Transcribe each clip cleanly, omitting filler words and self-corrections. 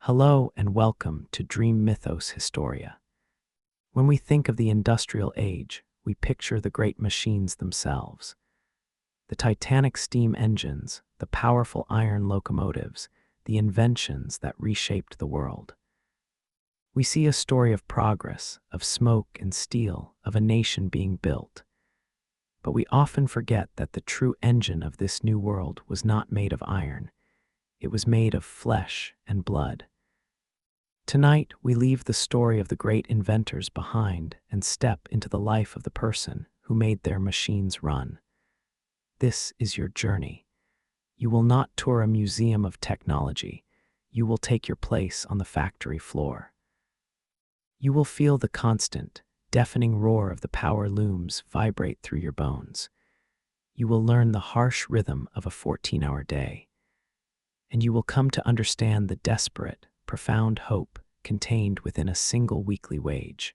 Hello and welcome to Dreamythos Historia. When we think of the industrial age, we picture the great machines themselves. The titanic steam engines, the powerful iron locomotives, the inventions that reshaped the world. We see a story of progress, of smoke and steel, of a nation being built. But we often forget that the true engine of this new world was not made of iron. It was made of flesh and blood. Tonight, we leave the story of the great inventors behind and step into the life of the person who made their machines run. This is your journey. You will not tour a museum of technology. You will take your place on the factory floor. You will feel the constant, deafening roar of the power looms vibrate through your bones. You will learn the harsh rhythm of a 14-hour day. And you will come to understand the desperate, profound hope contained within a single weekly wage.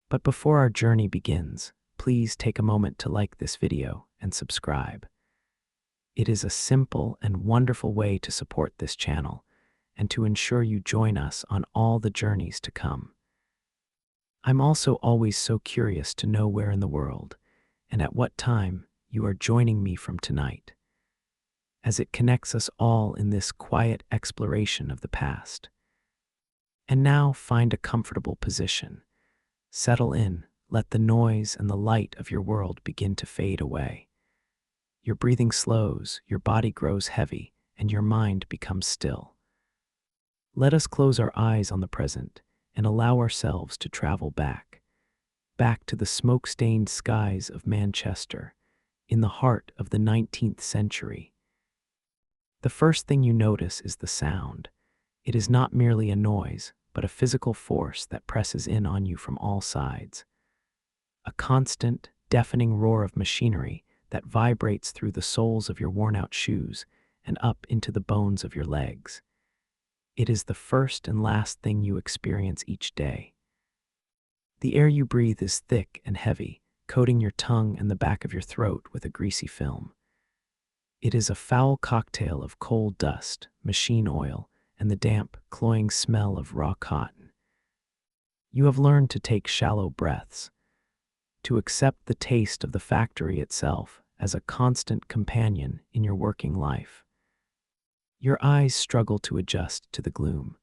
But before our journey begins, please take a moment to like this video and subscribe. It is a simple and wonderful way to support this channel and to ensure you join us on all the journeys to come. I'm also always so curious to know where in the world and at what time you are joining me from tonight, as it connects us all in this quiet exploration of the past. And now find a comfortable position. Settle in, let the noise and the light of your world begin to fade away. Your breathing slows, your body grows heavy, and your mind becomes still. Let us close our eyes on the present and allow ourselves to travel back to the smoke-stained skies of Manchester, in the heart of the 19th century. The first thing you notice is the sound. It is not merely a noise, but a physical force that presses in on you from all sides. A constant, deafening roar of machinery that vibrates through the soles of your worn-out shoes and up into the bones of your legs. It is the first and last thing you experience each day. The air you breathe is thick and heavy, coating your tongue and the back of your throat with a greasy film. It is a foul cocktail of coal dust, machine oil, and the damp, cloying smell of raw cotton. You have learned to take shallow breaths, to accept the taste of the factory itself as a constant companion in your working life. Your eyes struggle to adjust to the gloom.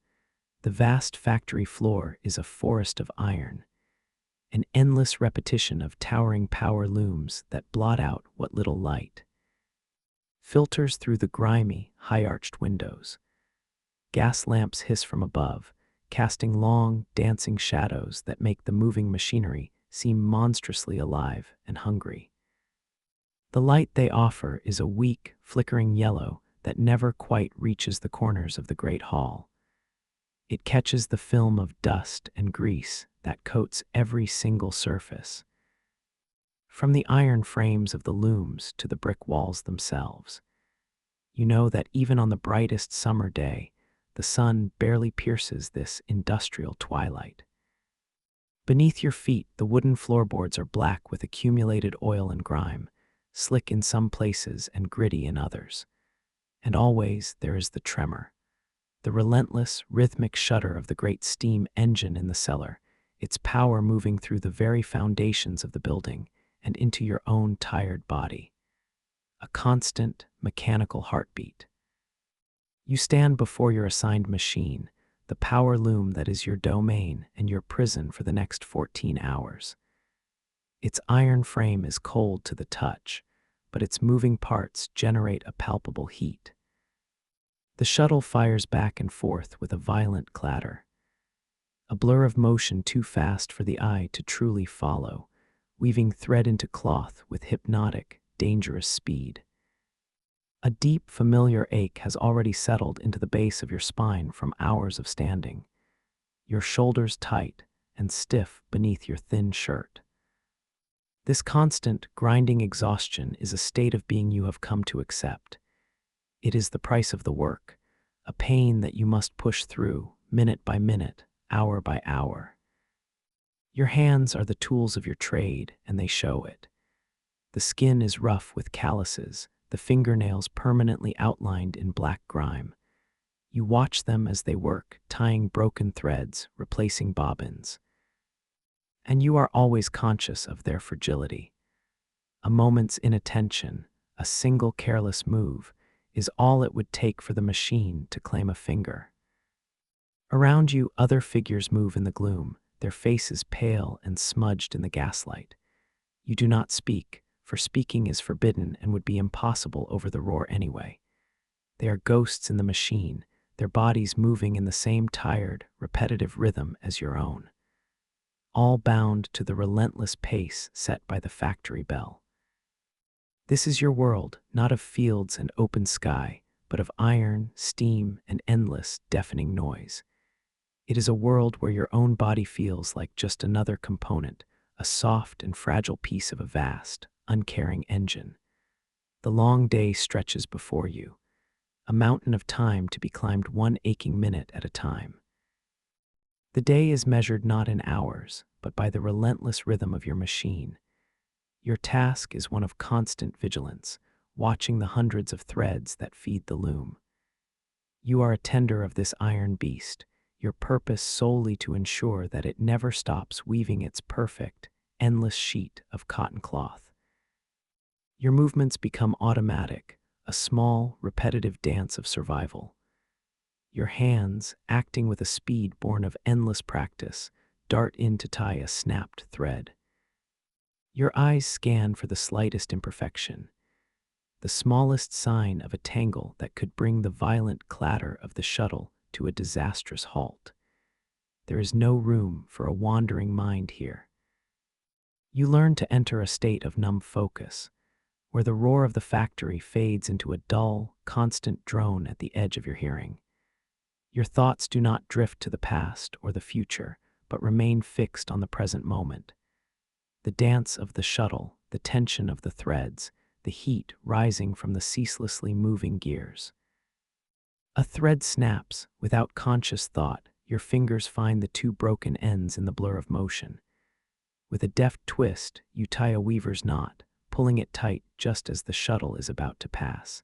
The vast factory floor is a forest of iron, an endless repetition of towering power looms that blot out what little light filters through the grimy, high-arched windows. Gas lamps hiss from above, casting long, dancing shadows that make the moving machinery seem monstrously alive and hungry. The light they offer is a weak, flickering yellow that never quite reaches the corners of the great hall. It catches the film of dust and grease that coats every single surface, from the iron frames of the looms to the brick walls themselves. You know that even on the brightest summer day, the sun barely pierces this industrial twilight. Beneath your feet, the wooden floorboards are black with accumulated oil and grime, slick in some places and gritty in others. And always there is the tremor, the relentless, rhythmic shudder of the great steam engine in the cellar, its power moving through the very foundations of the building and into your own tired body. A constant, mechanical heartbeat. You stand before your assigned machine, the power loom that is your domain and your prison for the next 14 hours. Its iron frame is cold to the touch, but its moving parts generate a palpable heat. The shuttle fires back and forth with a violent clatter, a blur of motion too fast for the eye to truly follow, weaving thread into cloth with hypnotic, dangerous speed. A deep, familiar ache has already settled into the base of your spine from hours of standing, your shoulders tight and stiff beneath your thin shirt. This constant, grinding exhaustion is a state of being you have come to accept. It is the price of the work, a pain that you must push through, minute by minute, hour by hour. Your hands are the tools of your trade, and they show it. The skin is rough with calluses, the fingernails permanently outlined in black grime. You watch them as they work, tying broken threads, replacing bobbins. And you are always conscious of their fragility. A moment's inattention, a single careless move, is all it would take for the machine to claim a finger. Around you, other figures move in the gloom, their faces pale and smudged in the gaslight. You do not speak, for speaking is forbidden and would be impossible over the roar anyway. They are ghosts in the machine, their bodies moving in the same tired, repetitive rhythm as your own, all bound to the relentless pace set by the factory bell. This is your world, not of fields and open sky, but of iron, steam, and endless, deafening noise. It is a world where your own body feels like just another component, a soft and fragile piece of a vast, uncaring engine. The long day stretches before you, a mountain of time to be climbed one aching minute at a time. The day is measured not in hours, but by the relentless rhythm of your machine. Your task is one of constant vigilance, watching the hundreds of threads that feed the loom. You are a tender of this iron beast, your purpose solely to ensure that it never stops weaving its perfect, endless sheet of cotton cloth. Your movements become automatic, a small, repetitive dance of survival. Your hands, acting with a speed born of endless practice, dart in to tie a snapped thread. Your eyes scan for the slightest imperfection, the smallest sign of a tangle that could bring the violent clatter of the shuttle to a disastrous halt. There is no room for a wandering mind here. You learn to enter a state of numb focus, where the roar of the factory fades into a dull, constant drone at the edge of your hearing. Your thoughts do not drift to the past or the future, but remain fixed on the present moment. The dance of the shuttle, the tension of the threads, the heat rising from the ceaselessly moving gears. A thread snaps. Without conscious thought, your fingers find the two broken ends in the blur of motion. With a deft twist, you tie a weaver's knot, pulling it tight just as the shuttle is about to pass.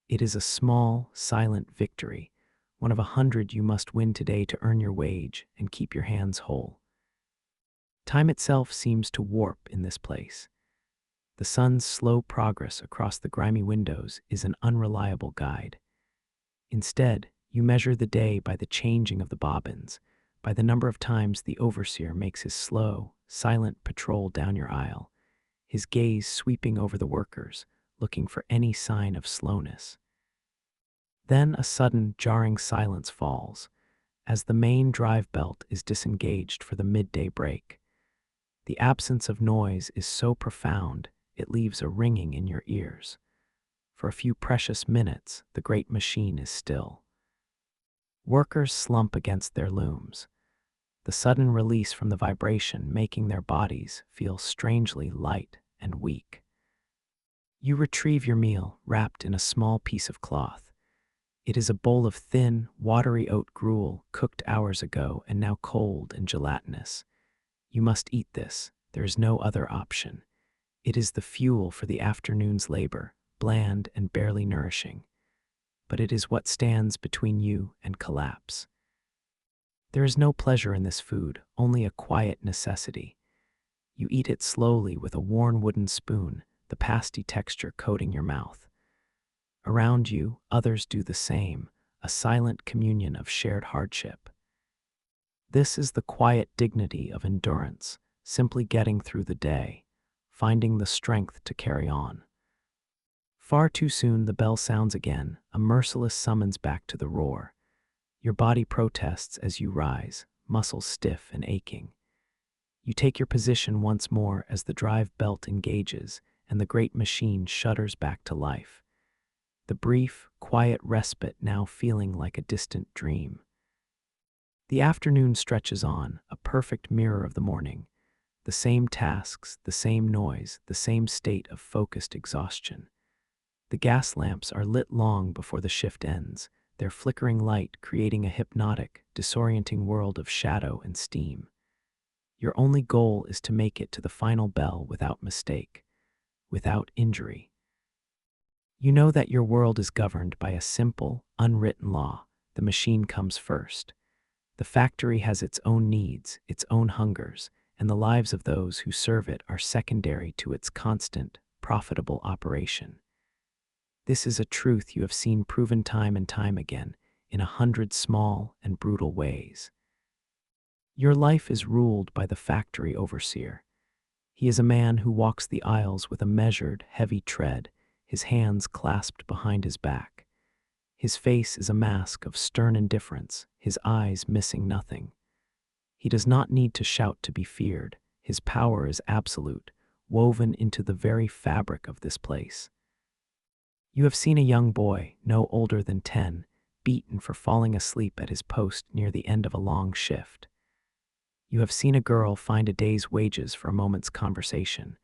It is a small, silent victory, one of 100 you must win today to earn your wage and keep your hands whole. Time itself seems to warp in this place. The sun's slow progress across the grimy windows is an unreliable guide. Instead, you measure the day by the changing of the bobbins, by the number of times the overseer makes his slow, silent patrol down your aisle, his gaze sweeping over the workers, looking for any sign of slowness. Then a sudden, jarring silence falls, as the main drive belt is disengaged for the midday break. The absence of noise is so profound, it leaves a ringing in your ears. For a few precious minutes, the great machine is still. Workers slump against their looms, the sudden release from the vibration making their bodies feel strangely light and weak. You retrieve your meal, wrapped in a small piece of cloth. It is a bowl of thin, watery oat gruel cooked hours ago and now cold and gelatinous. You must eat this, there is no other option. It is the fuel for the afternoon's labor, bland and barely nourishing. But it is what stands between you and collapse. There is no pleasure in this food, only a quiet necessity. You eat it slowly with a worn wooden spoon, the pasty texture coating your mouth. Around you, others do the same, a silent communion of shared hardship. This is the quiet dignity of endurance, simply getting through the day, finding the strength to carry on. Far too soon the bell sounds again, a merciless summons back to the roar. Your body protests as you rise, muscles stiff and aching. You take your position once more as the drive belt engages and the great machine shudders back to life. The brief, quiet respite now feeling like a distant dream. The afternoon stretches on, a perfect mirror of the morning. The same tasks, the same noise, the same state of focused exhaustion. The gas lamps are lit long before the shift ends, their flickering light creating a hypnotic, disorienting world of shadow and steam. Your only goal is to make it to the final bell without mistake, without injury. You know that your world is governed by a simple, unwritten law. The machine comes first. The factory has its own needs, its own hungers, and the lives of those who serve it are secondary to its constant, profitable operation. This is a truth you have seen proven time and time again in 100 small and brutal ways. Your life is ruled by the factory overseer. He is a man who walks the aisles with a measured, heavy tread, his hands clasped behind his back. His face is a mask of stern indifference, his eyes missing nothing. He does not need to shout to be feared. His power is absolute, woven into the very fabric of this place. You have seen a young boy, no older than 10, beaten for falling asleep at his post near the end of a long shift. You have seen a girl find a day's wages for a moment's conversation,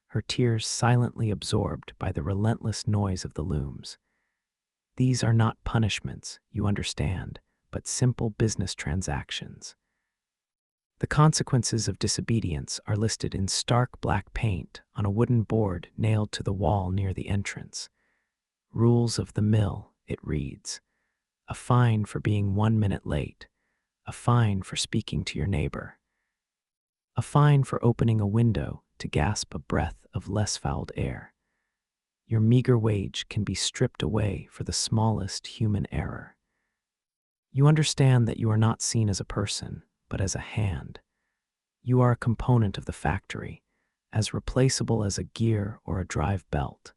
her tears silently absorbed by the relentless noise of the looms. These are not punishments, you understand, but simple business transactions. The consequences of disobedience are listed in stark black paint on a wooden board nailed to the wall near the entrance. Rules of the mill, it reads. A fine for being 1 minute late. A fine for speaking to your neighbor. A fine for opening a window to gasp a breath of less fouled air. Your meager wage can be stripped away for the smallest human error. You understand that you are not seen as a person, but as a hand. You are a component of the factory, as replaceable as a gear or a drive belt.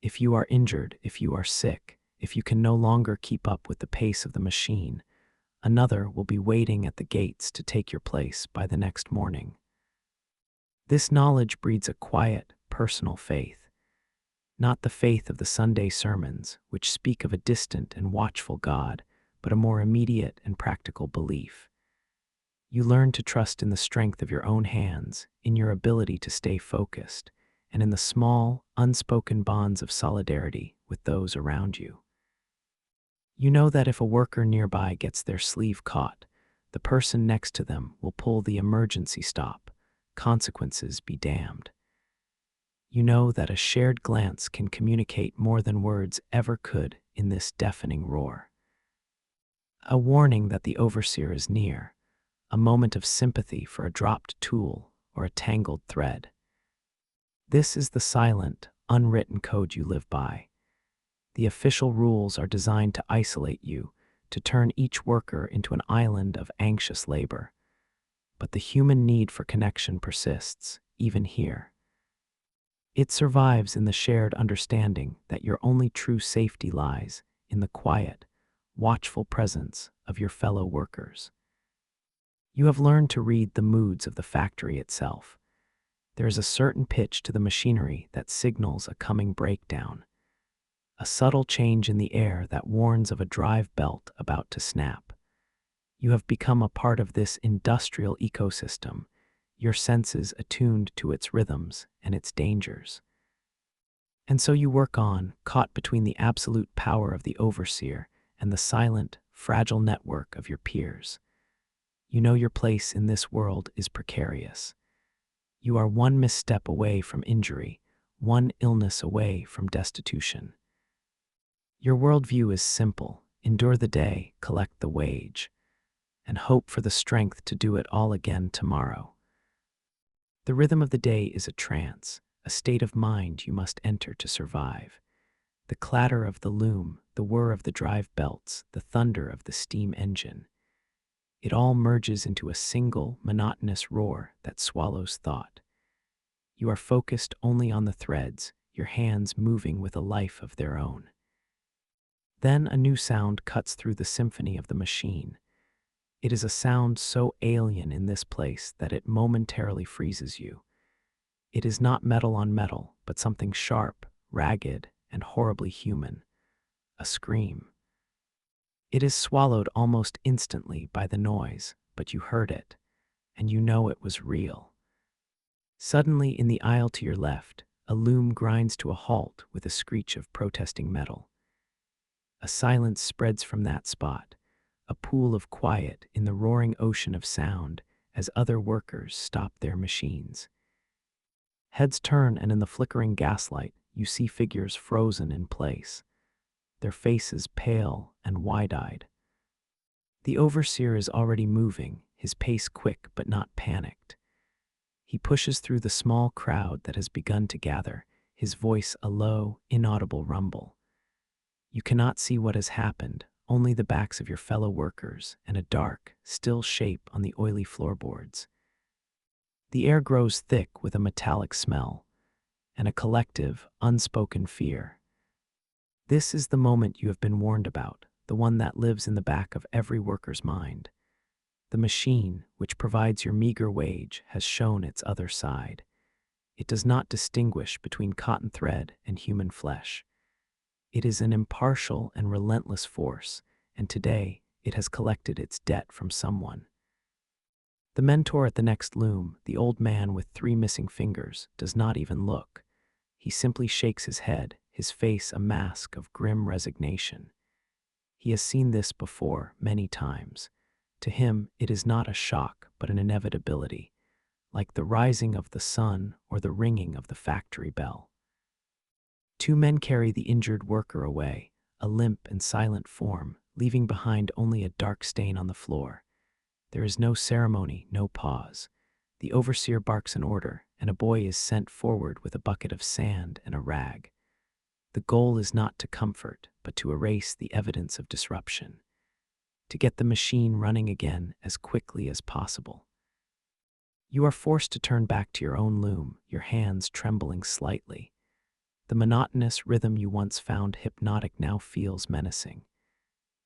If you are injured, if you are sick, if you can no longer keep up with the pace of the machine, another will be waiting at the gates to take your place by the next morning. This knowledge breeds a quiet, personal faith. Not the faith of the Sunday sermons, which speak of a distant and watchful God, but a more immediate and practical belief. You learn to trust in the strength of your own hands, in your ability to stay focused, and in the small, unspoken bonds of solidarity with those around you. You know that if a worker nearby gets their sleeve caught, the person next to them will pull the emergency stop. Consequences be damned. You know that a shared glance can communicate more than words ever could in this deafening roar. A warning that the overseer is near, a moment of sympathy for a dropped tool or a tangled thread. This is the silent, unwritten code you live by. The official rules are designed to isolate you, to turn each worker into an island of anxious labor. But the human need for connection persists, even here. It survives in the shared understanding that your only true safety lies in the quiet, watchful presence of your fellow workers. You have learned to read the moods of the factory itself. There is a certain pitch to the machinery that signals a coming breakdown, a subtle change in the air that warns of a drive belt about to snap. You have become a part of this industrial ecosystem, your senses attuned to its rhythms and its dangers. And so you work on, caught between the absolute power of the overseer and the silent, fragile network of your peers. You know your place in this world is precarious. You are one misstep away from injury, one illness away from destitution. Your worldview is simple: endure the day, collect the wage, and hope for the strength to do it all again tomorrow. The rhythm of the day is a trance, a state of mind you must enter to survive. The clatter of the loom, the whir of the drive belts, the thunder of the steam engine. It all merges into a single, monotonous roar that swallows thought. You are focused only on the threads, your hands moving with a life of their own. Then a new sound cuts through the symphony of the machine. It is a sound so alien in this place that it momentarily freezes you. It is not metal on metal, but something sharp, ragged, and horribly human. A scream. It is swallowed almost instantly by the noise, but you heard it, and you know it was real. Suddenly, in the aisle to your left, a loom grinds to a halt with a screech of protesting metal. A silence spreads from that spot, a pool of quiet in the roaring ocean of sound as other workers stop their machines. Heads turn, and in the flickering gaslight, you see figures frozen in place, their faces pale and wide-eyed. The overseer is already moving, his pace quick but not panicked. He pushes through the small crowd that has begun to gather, his voice a low, inaudible rumble. You cannot see what has happened, only the backs of your fellow workers and a dark, still shape on the oily floorboards. The air grows thick with a metallic smell, and a collective, unspoken fear. This is the moment you have been warned about, the one that lives in the back of every worker's mind. The machine, which provides your meager wage, has shown its other side. It does not distinguish between cotton thread and human flesh. It is an impartial and relentless force, and today it has collected its debt from someone. The mentor at the next loom, the old man with 3 missing fingers, does not even look. He simply shakes his head, his face a mask of grim resignation. He has seen this before, many times. To him, it is not a shock, but an inevitability, like the rising of the sun or the ringing of the factory bell. 2 men carry the injured worker away, a limp and silent form, leaving behind only a dark stain on the floor. There is no ceremony, no pause. The overseer barks an order, and a boy is sent forward with a bucket of sand and a rag. The goal is not to comfort, but to erase the evidence of disruption, to get the machine running again as quickly as possible. You are forced to turn back to your own loom, your hands trembling slightly. The monotonous rhythm you once found hypnotic now feels menacing.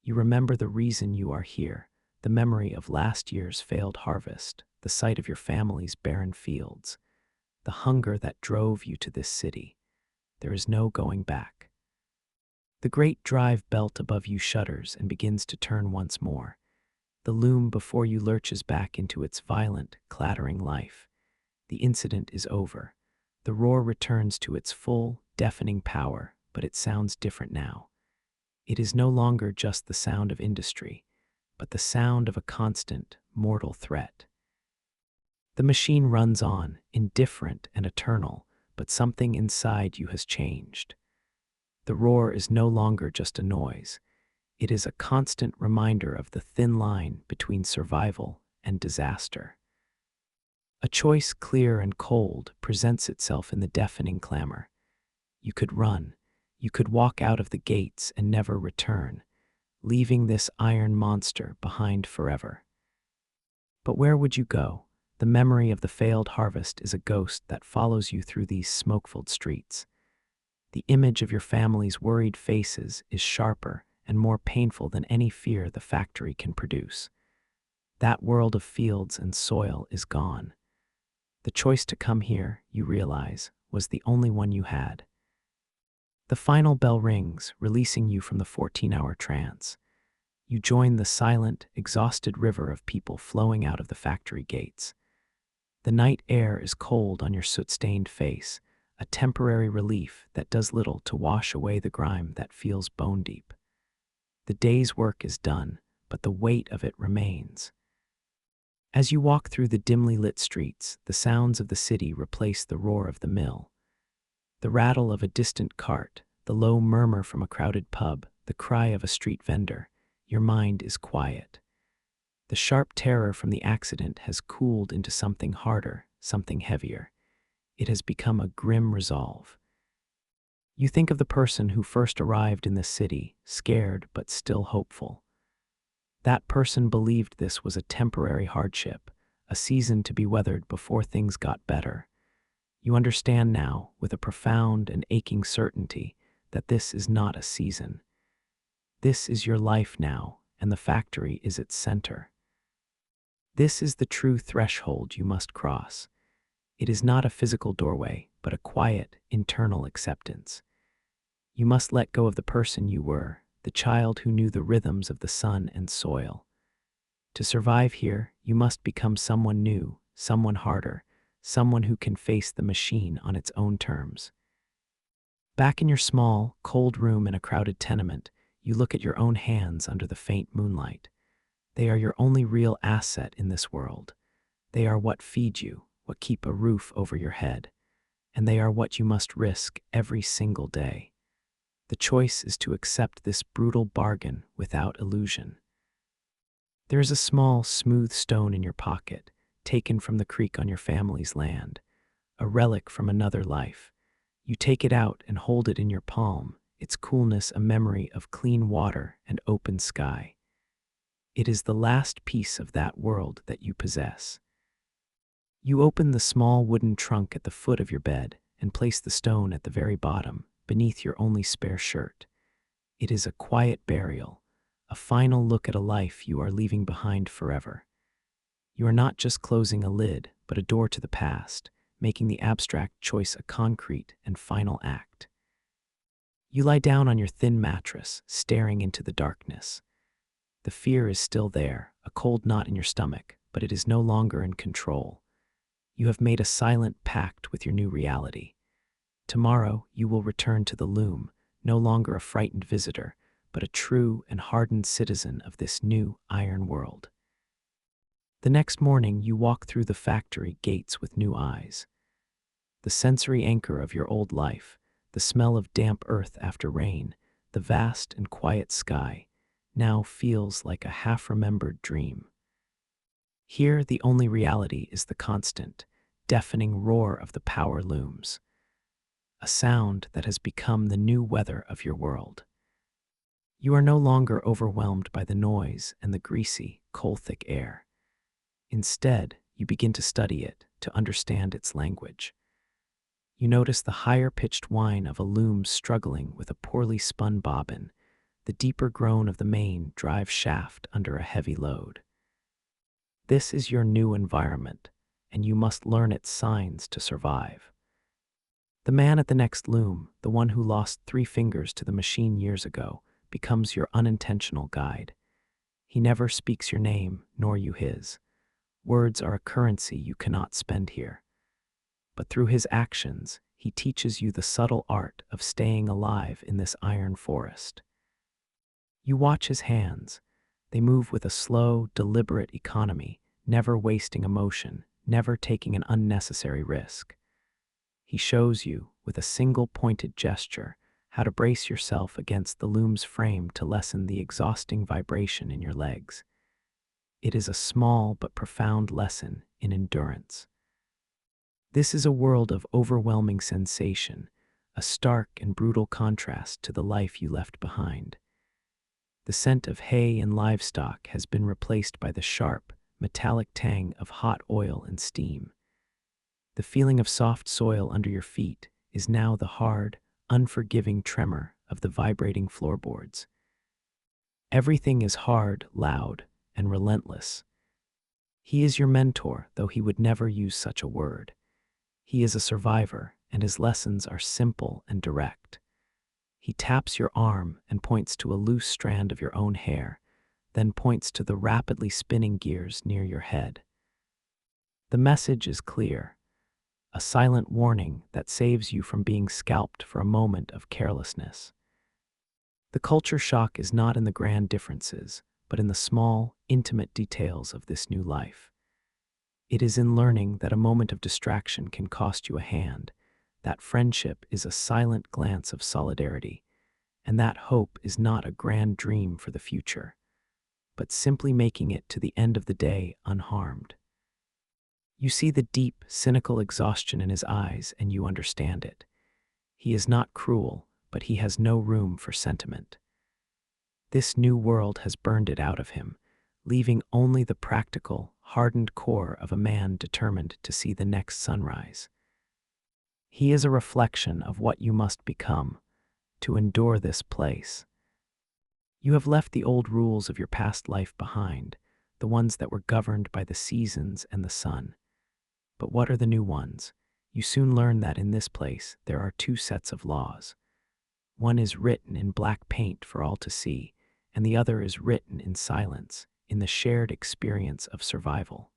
You remember the reason you are here, the memory of last year's failed harvest, the sight of your family's barren fields, the hunger that drove you to this city. There is no going back. The great drive belt above you shudders and begins to turn once more. The loom before you lurches back into its violent, clattering life. The incident is over. The roar returns to its full, deafening power, but it sounds different now. It is no longer just the sound of industry, but the sound of a constant, mortal threat. The machine runs on, indifferent and eternal, but something inside you has changed. The roar is no longer just a noise. It is a constant reminder of the thin line between survival and disaster. A choice clear and cold presents itself in the deafening clamor. You could run. You could walk out of the gates and never return, leaving this iron monster behind forever. But where would you go? The memory of the failed harvest is a ghost that follows you through these smoke-filled streets. The image of your family's worried faces is sharper and more painful than any fear the factory can produce. That world of fields and soil is gone. The choice to come here, you realize, was the only one you had. The final bell rings, releasing you from the 14-hour trance. You join the silent, exhausted river of people flowing out of the factory gates. The night air is cold on your soot-stained face, a temporary relief that does little to wash away the grime that feels bone-deep. The day's work is done, but the weight of it remains. As you walk through the dimly lit streets, the sounds of the city replace the roar of the mill. The rattle of a distant cart, the low murmur from a crowded pub, the cry of a street vendor. Your mind is quiet. The sharp terror from the accident has cooled into something harder, something heavier. It has become a grim resolve. You think of the person who first arrived in the city, scared but still hopeful. That person believed this was a temporary hardship, a season to be weathered before things got better. You understand now, with a profound and aching certainty, that this is not a season. This is your life now, and the factory is its center. This is the true threshold you must cross. It is not a physical doorway, but a quiet, internal acceptance. You must let go of the person you were, the child who knew the rhythms of the sun and soil. To survive here, you must become someone new, someone harder, someone who can face the machine on its own terms. Back in your small, cold room in a crowded tenement, you look at your own hands under the faint moonlight. They are your only real asset in this world. They are what feed you, what keep a roof over your head. and they are what you must risk every single day. The choice is to accept this brutal bargain without illusion. There is a small, smooth stone in your pocket, taken from the creek on your family's land, a relic from another life. You take it out and hold it in your palm, its coolness a memory of clean water and open sky. It is the last piece of that world that you possess. You open the small wooden trunk at the foot of your bed and place the stone at the very bottom, beneath your only spare shirt. It is a quiet burial, a final look at a life you are leaving behind forever. You are not just closing a lid, but a door to the past, making the abstract choice a concrete and final act. You lie down on your thin mattress, staring into the darkness. The fear is still there, a cold knot in your stomach, but it is no longer in control. You have made a silent pact with your new reality. Tomorrow, you will return to the loom, no longer a frightened visitor, but a true and hardened citizen of this new iron world. The next morning, you walk through the factory gates with new eyes. The sensory anchor of your old life, the smell of damp earth after rain, the vast and quiet sky, now feels like a half-remembered dream. Here, the only reality is the constant, deafening roar of the power looms, a sound that has become the new weather of your world. You are no longer overwhelmed by the noise and the greasy, coal-thick air. Instead, you begin to study it, to understand its language. You notice the higher-pitched whine of a loom struggling with a poorly spun bobbin, the deeper groan of the main drive shaft under a heavy load. This is your new environment, and you must learn its signs to survive. The man at the next loom, the one who lost 3 fingers to the machine years ago, becomes your unintentional guide. He never speaks your name, nor you his. Words are a currency you cannot spend here. But through his actions, he teaches you the subtle art of staying alive in this iron forest. You watch his hands. They move with a slow, deliberate economy, never wasting emotion, never taking an unnecessary risk. He shows you, with a single pointed gesture, how to brace yourself against the loom's frame to lessen the exhausting vibration in your legs. It is a small but profound lesson in endurance. This is a world of overwhelming sensation, a stark and brutal contrast to the life you left behind. The scent of hay and livestock has been replaced by the sharp, metallic tang of hot oil and steam. The feeling of soft soil under your feet is now the hard, unforgiving tremor of the vibrating floorboards. Everything is hard, loud, and relentless. He is your mentor, though he would never use such a word. He is a survivor, and his lessons are simple and direct. He taps your arm and points to a loose strand of your own hair, then points to the rapidly spinning gears near your head. The message is clear, a silent warning that saves you from being scalped for a moment of carelessness. The culture shock is not in the grand differences, but in the small, intimate details of this new life. It is in learning that a moment of distraction can cost you a hand, that friendship is a silent glance of solidarity, and that hope is not a grand dream for the future, but simply making it to the end of the day unharmed. You see the deep, cynical exhaustion in his eyes, and you understand it. He is not cruel, but he has no room for sentiment. This new world has burned it out of him, leaving only the practical, hardened core of a man determined to see the next sunrise. He is a reflection of what you must become to endure this place. You have left the old rules of your past life behind, the ones that were governed by the seasons and the sun. But what are the new ones? You soon learn that in this place there are 2 sets of laws. One is written in black paint for all to see, and the other is written in silence, in the shared experience of survival.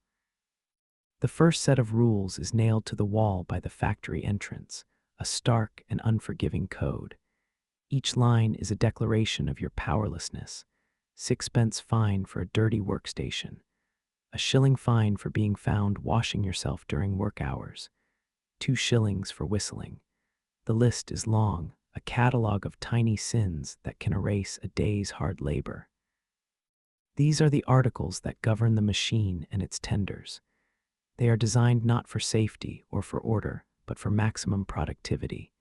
The first set of rules is nailed to the wall by the factory entrance, a stark and unforgiving code. Each line is a declaration of your powerlessness: 6 pence fine for a dirty workstation, a shilling fine for being found washing yourself during work hours, 2 shillings for whistling. The list is long, a catalog of tiny sins that can erase a day's hard labor. These are the articles that govern the machine and its tenders. They are designed not for safety or for order, but for maximum productivity.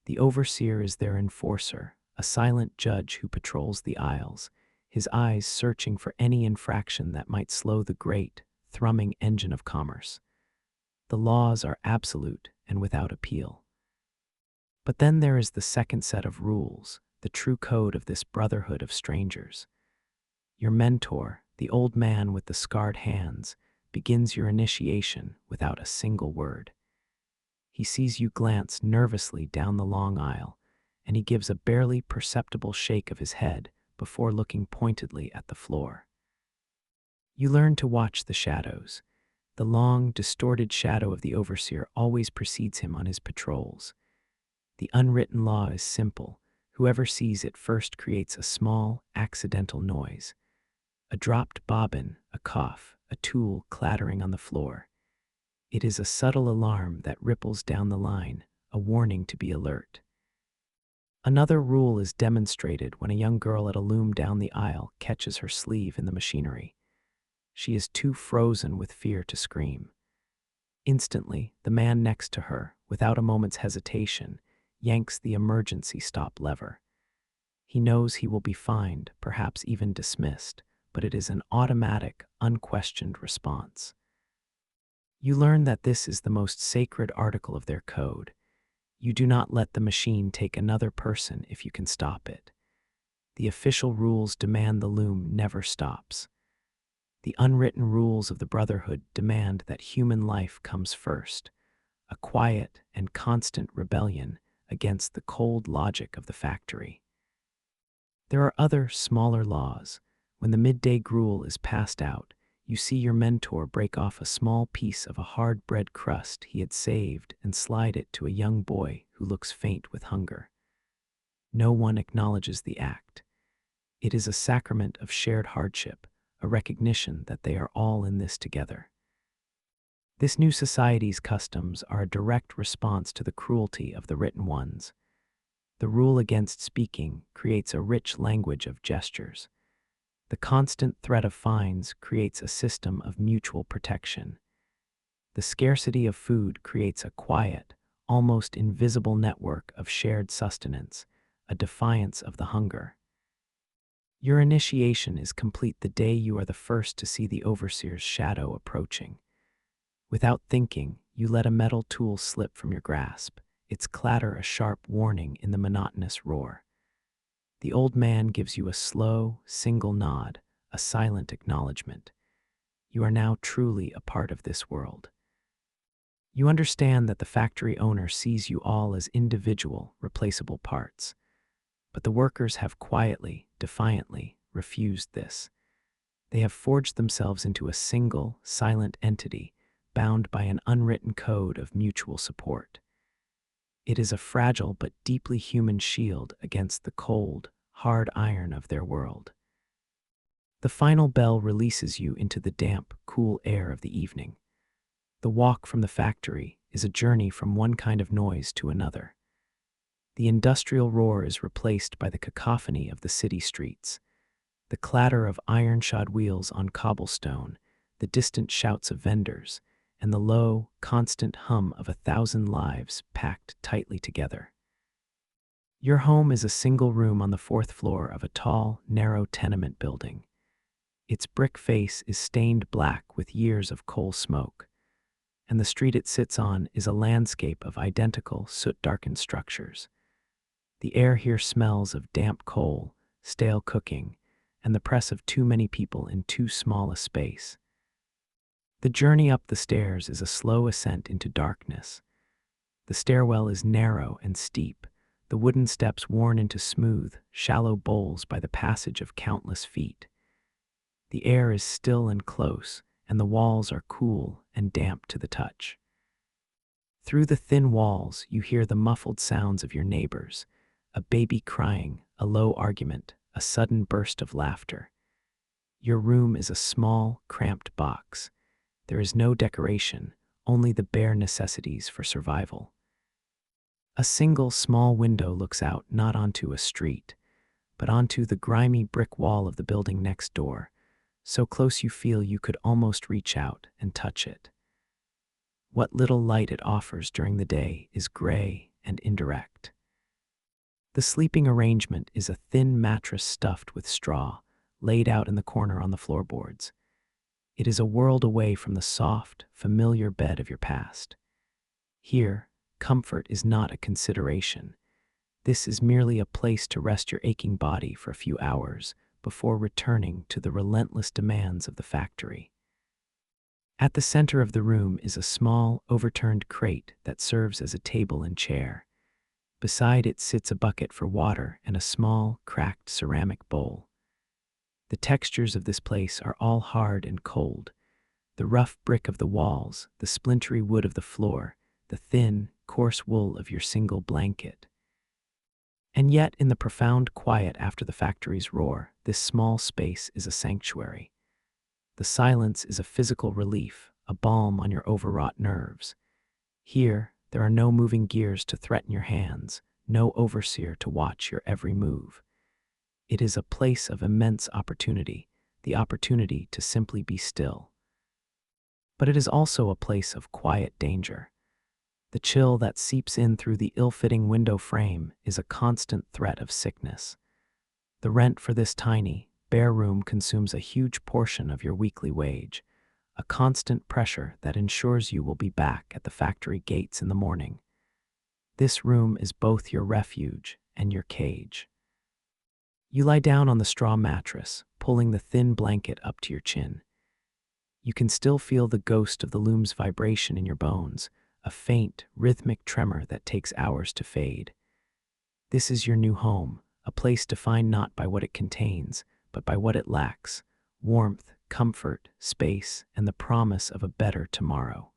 The overseer is their enforcer, a silent judge who patrols the aisles, his eyes searching for any infraction that might slow the great, thrumming engine of commerce. The laws are absolute and without appeal. But then there is the second set of rules, the true code of this brotherhood of strangers. Your mentor, the old man with the scarred hands, begins your initiation without a single word. He sees you glance nervously down the long aisle, and he gives a barely perceptible shake of his head before looking pointedly at the floor. You learn to watch the shadows. The long, distorted shadow of the overseer always precedes him on his patrols. The unwritten law is simple. Whoever sees it first creates a small, accidental noise. A dropped bobbin, a cough, a tool clattering on the floor. It is a subtle alarm that ripples down the line, a warning to be alert. Another rule is demonstrated when a young girl at a loom down the aisle catches her sleeve in the machinery. She is too frozen with fear to scream. Instantly, the man next to her, without a moment's hesitation, yanks the emergency stop lever. He knows he will be fined, perhaps even dismissed, but it is an automatic, unquestioned response. You learn that this is the most sacred article of their code. You do not let the machine take another person if you can stop it. The official rules demand the loom never stops. The unwritten rules of the Brotherhood demand that human life comes first, a quiet and constant rebellion against the cold logic of the factory. There are other, smaller laws. When the midday gruel is passed out, you see your mentor break off a small piece of a hard bread crust he had saved and slide it to a young boy who looks faint with hunger. No one acknowledges the act. It is a sacrament of shared hardship, a recognition that they are all in this together. This new society's customs are a direct response to the cruelty of the written ones. The rule against speaking creates a rich language of gestures. The constant threat of fines creates a system of mutual protection. The scarcity of food creates a quiet, almost invisible network of shared sustenance, a defiance of the hunger. Your initiation is complete the day you are the first to see the overseer's shadow approaching. Without thinking, you let a metal tool slip from your grasp, its clatter a sharp warning in the monotonous roar. The old man gives you a slow, single nod, a silent acknowledgement. You are now truly a part of this world. You understand that the factory owner sees you all as individual, replaceable parts. But the workers have quietly, defiantly refused this. They have forged themselves into a single, silent entity, bound by an unwritten code of mutual support. It is a fragile but deeply human shield against the cold, hard iron of their world. The final bell releases you into the damp, cool air of the evening. The walk from the factory is a journey from one kind of noise to another. The industrial roar is replaced by the cacophony of the city streets. The clatter of iron-shod wheels on cobblestone, the distant shouts of vendors, and the low, constant hum of 1,000 lives packed tightly together. Your home is a single room on the 4th floor of a tall, narrow tenement building. Its brick face is stained black with years of coal smoke, and the street it sits on is a landscape of identical, soot-darkened structures. The air here smells of damp coal, stale cooking, and the press of too many people in too small a space. The journey up the stairs is a slow ascent into darkness. The stairwell is narrow and steep, the wooden steps worn into smooth, shallow bowls by the passage of countless feet. The air is still and close, and the walls are cool and damp to the touch. Through the thin walls, you hear the muffled sounds of your neighbors, a baby crying, a low argument, a sudden burst of laughter. Your room is a small, cramped box. There is no decoration, only the bare necessities for survival. A single small window looks out not onto a street, but onto the grimy brick wall of the building next door, so close you feel you could almost reach out and touch it. What little light it offers during the day is gray and indirect. The sleeping arrangement is a thin mattress stuffed with straw, laid out in the corner on the floorboards. It is a world away from the soft, familiar bed of your past. Here, comfort is not a consideration. This is merely a place to rest your aching body for a few hours before returning to the relentless demands of the factory. At the center of the room is a small, overturned crate that serves as a table and chair. Beside it sits a bucket for water and a small, cracked ceramic bowl. The textures of this place are all hard and cold. The rough brick of the walls, the splintery wood of the floor, the thin, coarse wool of your single blanket. And yet, in the profound quiet after the factory's roar, this small space is a sanctuary. The silence is a physical relief, a balm on your overwrought nerves. Here, there are no moving gears to threaten your hands, no overseer to watch your every move. It is a place of immense opportunity, the opportunity to simply be still. But it is also a place of quiet danger. The chill that seeps in through the ill-fitting window frame is a constant threat of sickness. The rent for this tiny, bare room consumes a huge portion of your weekly wage, a constant pressure that ensures you will be back at the factory gates in the morning. This room is both your refuge and your cage. You lie down on the straw mattress, pulling the thin blanket up to your chin. You can still feel the ghost of the loom's vibration in your bones, a faint, rhythmic tremor that takes hours to fade. This is your new home, a place defined not by what it contains, but by what it lacks: warmth, comfort, space, and the promise of a better tomorrow.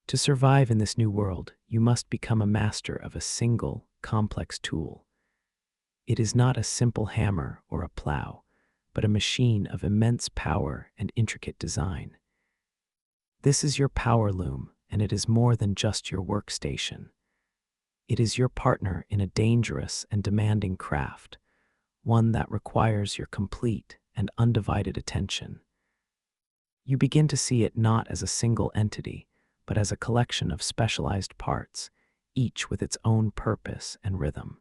To survive in this new world, you must become a master of a single, complex tool. It is not a simple hammer or a plow, but a machine of immense power and intricate design. This is your power loom, and it is more than just your workstation. It is your partner in a dangerous and demanding craft, one that requires your complete and undivided attention. You begin to see it not as a single entity, but as a collection of specialized parts, each with its own purpose and rhythm.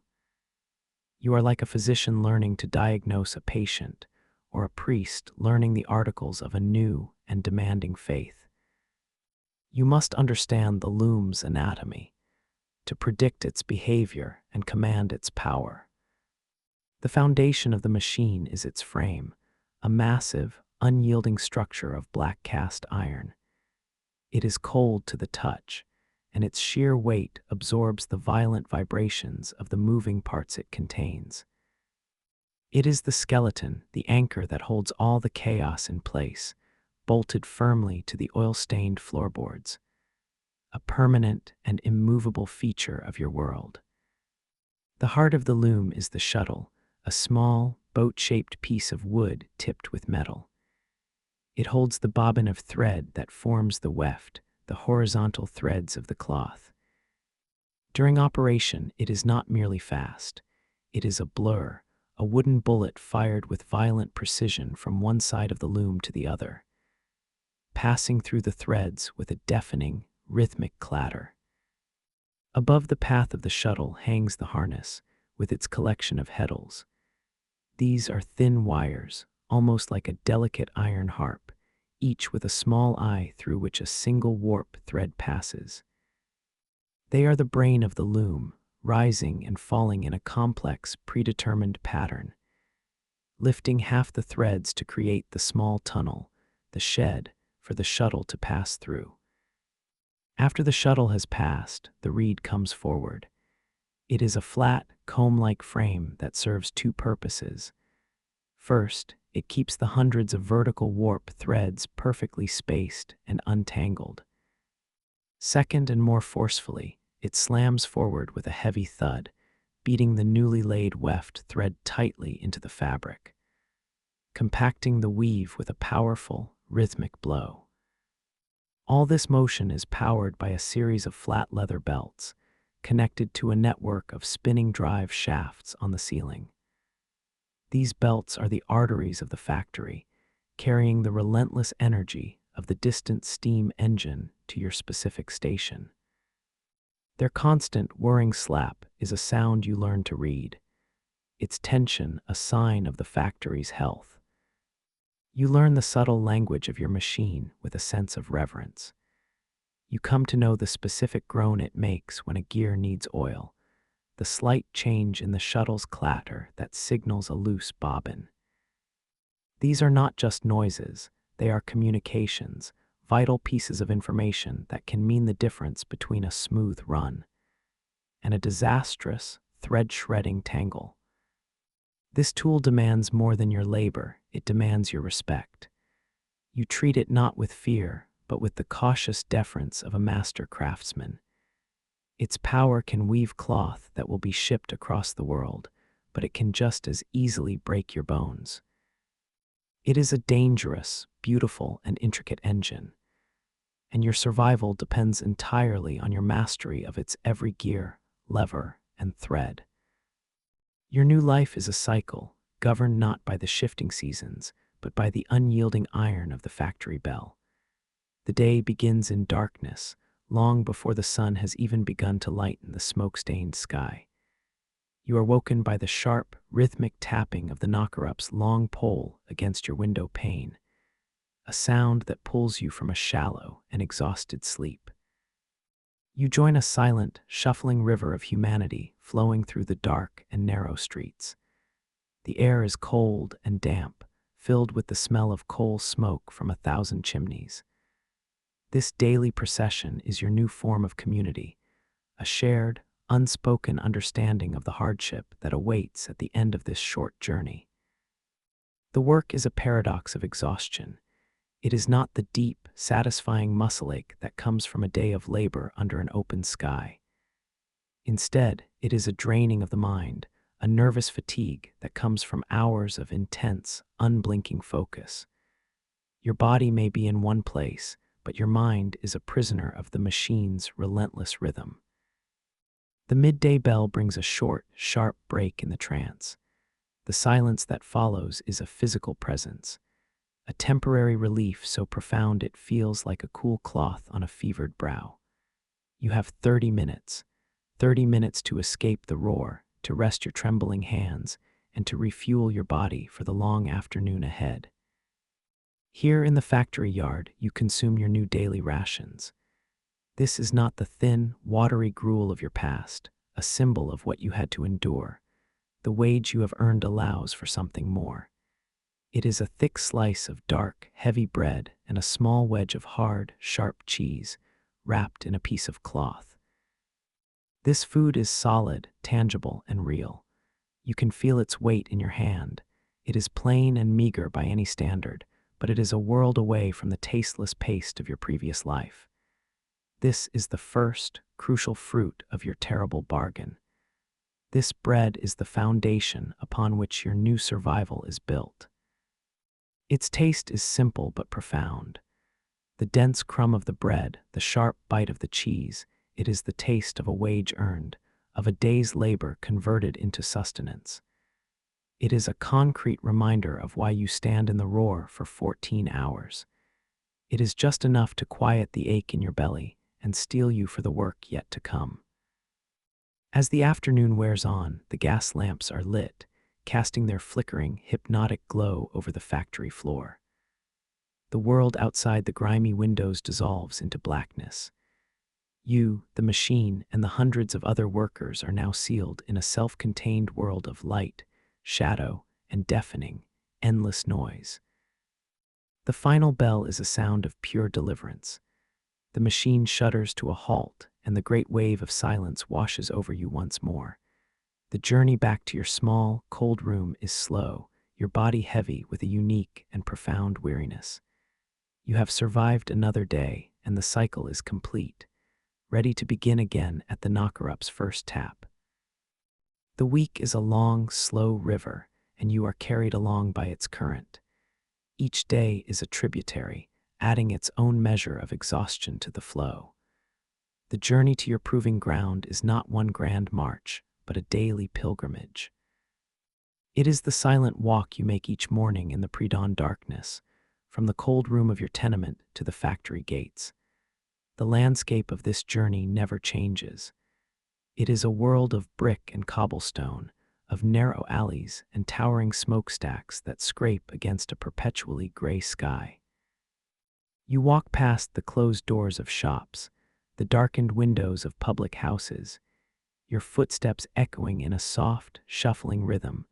You are like a physician learning to diagnose a patient, or a priest learning the articles of a new and demanding faith. You must understand the loom's anatomy to predict its behavior and command its power. The foundation of the machine is its frame, a massive, unyielding structure of black cast iron. It is cold to the touch, and its sheer weight absorbs the violent vibrations of the moving parts it contains. It is the skeleton, the anchor that holds all the chaos in place, bolted firmly to the oil-stained floorboards, a permanent and immovable feature of your world. The heart of the loom is the shuttle, a small, boat-shaped piece of wood tipped with metal. It holds the bobbin of thread that forms the weft, the horizontal threads of the cloth. During operation, it is not merely fast. It is a blur, a wooden bullet fired with violent precision from one side of the loom to the other, passing through the threads with a deafening, rhythmic clatter. Above the path of the shuttle hangs the harness, with its collection of heddles. These are thin wires, almost like a delicate iron harp, each with a small eye through which a single warp thread passes. They are the brain of the loom, rising and falling in a complex, predetermined pattern, lifting half the threads to create the small tunnel, the shed, for the shuttle to pass through. After the shuttle has passed, the reed comes forward. It is a flat, comb-like frame that serves two purposes. First, it keeps the hundreds of vertical warp threads perfectly spaced and untangled. Second, and more forcefully, it slams forward with a heavy thud, beating the newly laid weft thread tightly into the fabric, compacting the weave with a powerful, rhythmic blow. All this motion is powered by a series of flat leather belts, connected to a network of spinning drive shafts on the ceiling. These belts are the arteries of the factory, carrying the relentless energy of the distant steam engine to your specific station. Their constant whirring slap is a sound you learn to read, its tension a sign of the factory's health. You learn the subtle language of your machine with a sense of reverence. You come to know the specific groan it makes when a gear needs oil, the slight change in the shuttle's clatter that signals a loose bobbin. These are not just noises, they are communications, vital pieces of information that can mean the difference between a smooth run and a disastrous, thread-shredding tangle. This tool demands more than your labor, it demands your respect. You treat it not with fear, but with the cautious deference of a master craftsman. Its power can weave cloth that will be shipped across the world, but it can just as easily break your bones. It is a dangerous, beautiful, and intricate engine, and your survival depends entirely on your mastery of its every gear, lever, and thread. Your new life is a cycle, governed not by the shifting seasons, but by the unyielding iron of the factory bell. The day begins in darkness, long before the sun has even begun to lighten the smoke-stained sky. You are woken by the sharp, rhythmic tapping of the knocker-up's long pole against your window pane, a sound that pulls you from a shallow and exhausted sleep. You join a silent, shuffling river of humanity flowing through the dark and narrow streets. The air is cold and damp, filled with the smell of coal smoke from 1,000 chimneys. This daily procession is your new form of community, a shared, unspoken understanding of the hardship that awaits at the end of this short journey. The work is a paradox of exhaustion. It is not the deep, satisfying muscle ache that comes from a day of labor under an open sky. Instead, it is a draining of the mind, a nervous fatigue that comes from hours of intense, unblinking focus. Your body may be in one place, but your mind is a prisoner of the machine's relentless rhythm. The midday bell brings a short, sharp break in the trance. The silence that follows is a physical presence, a temporary relief so profound it feels like a cool cloth on a fevered brow. You have 30 minutes to escape the roar, to rest your trembling hands, and to refuel your body for the long afternoon ahead. Here in the factory yard, you consume your new daily rations. This is not the thin, watery gruel of your past, a symbol of what you had to endure. The wage you have earned allows for something more. It is a thick slice of dark, heavy bread and a small wedge of hard, sharp cheese, wrapped in a piece of cloth. This food is solid, tangible, and real. You can feel its weight in your hand. It is plain and meager by any standard, but it is a world away from the tasteless paste of your previous life. This is the first, crucial fruit of your terrible bargain. This bread is the foundation upon which your new survival is built. Its taste is simple but profound. The dense crumb of the bread, the sharp bite of the cheese, it is the taste of a wage earned, of a day's labor converted into sustenance. It is a concrete reminder of why you stand in the roar for 14 hours. It is just enough to quiet the ache in your belly and steel you for the work yet to come. As the afternoon wears on, the gas lamps are lit, casting their flickering, hypnotic glow over the factory floor. The world outside the grimy windows dissolves into blackness. You, the machine, and the hundreds of other workers are now sealed in a self-contained world of light, shadow, and deafening, endless noise. The final bell is a sound of pure deliverance. The machine shudders to a halt, and the great wave of silence washes over you once more. The journey back to your small, cold room is slow, your body heavy with a unique and profound weariness. You have survived another day, and the cycle is complete, ready to begin again at the knocker-up's first tap. The week is a long, slow river, and you are carried along by its current. Each day is a tributary, adding its own measure of exhaustion to the flow. The journey to your proving ground is not one grand march, but a daily pilgrimage. It is the silent walk you make each morning in the pre-dawn darkness, from the cold room of your tenement to the factory gates. The landscape of this journey never changes. It is a world of brick and cobblestone, of narrow alleys and towering smokestacks that scrape against a perpetually gray sky. You walk past the closed doors of shops, the darkened windows of public houses, your footsteps echoing in a soft, shuffling rhythm,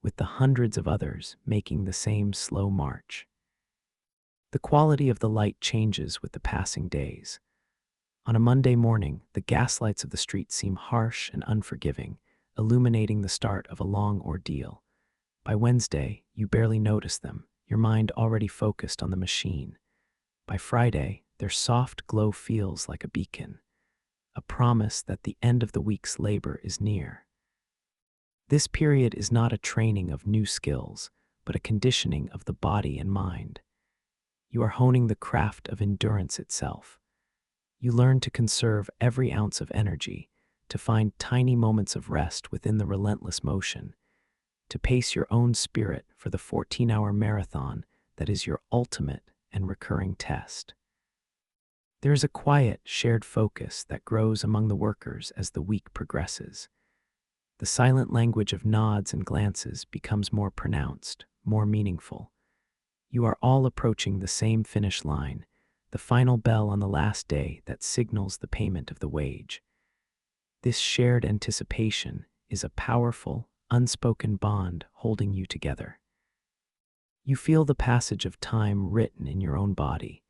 with the hundreds of others making the same slow march. The quality of the light changes with the passing days. On a Monday morning, the gaslights of the street seem harsh and unforgiving, illuminating the start of a long ordeal. By Wednesday, you barely notice them, your mind already focused on the machine. By Friday, their soft glow feels like a beacon, a promise that the end of the week's labor is near. This period is not a training of new skills, but a conditioning of the body and mind. You are honing the craft of endurance itself. You learn to conserve every ounce of energy, to find tiny moments of rest within the relentless motion, to pace your own spirit for the 14-hour marathon that is your ultimate and recurring test. There is a quiet, shared focus that grows among the workers as the week progresses. The silent language of nods and glances becomes more pronounced, more meaningful. You are all approaching the same finish line, the final bell on the last day that signals the payment of the wage. This shared anticipation is a powerful, unspoken bond holding you together. You feel the passage of time written in your own body.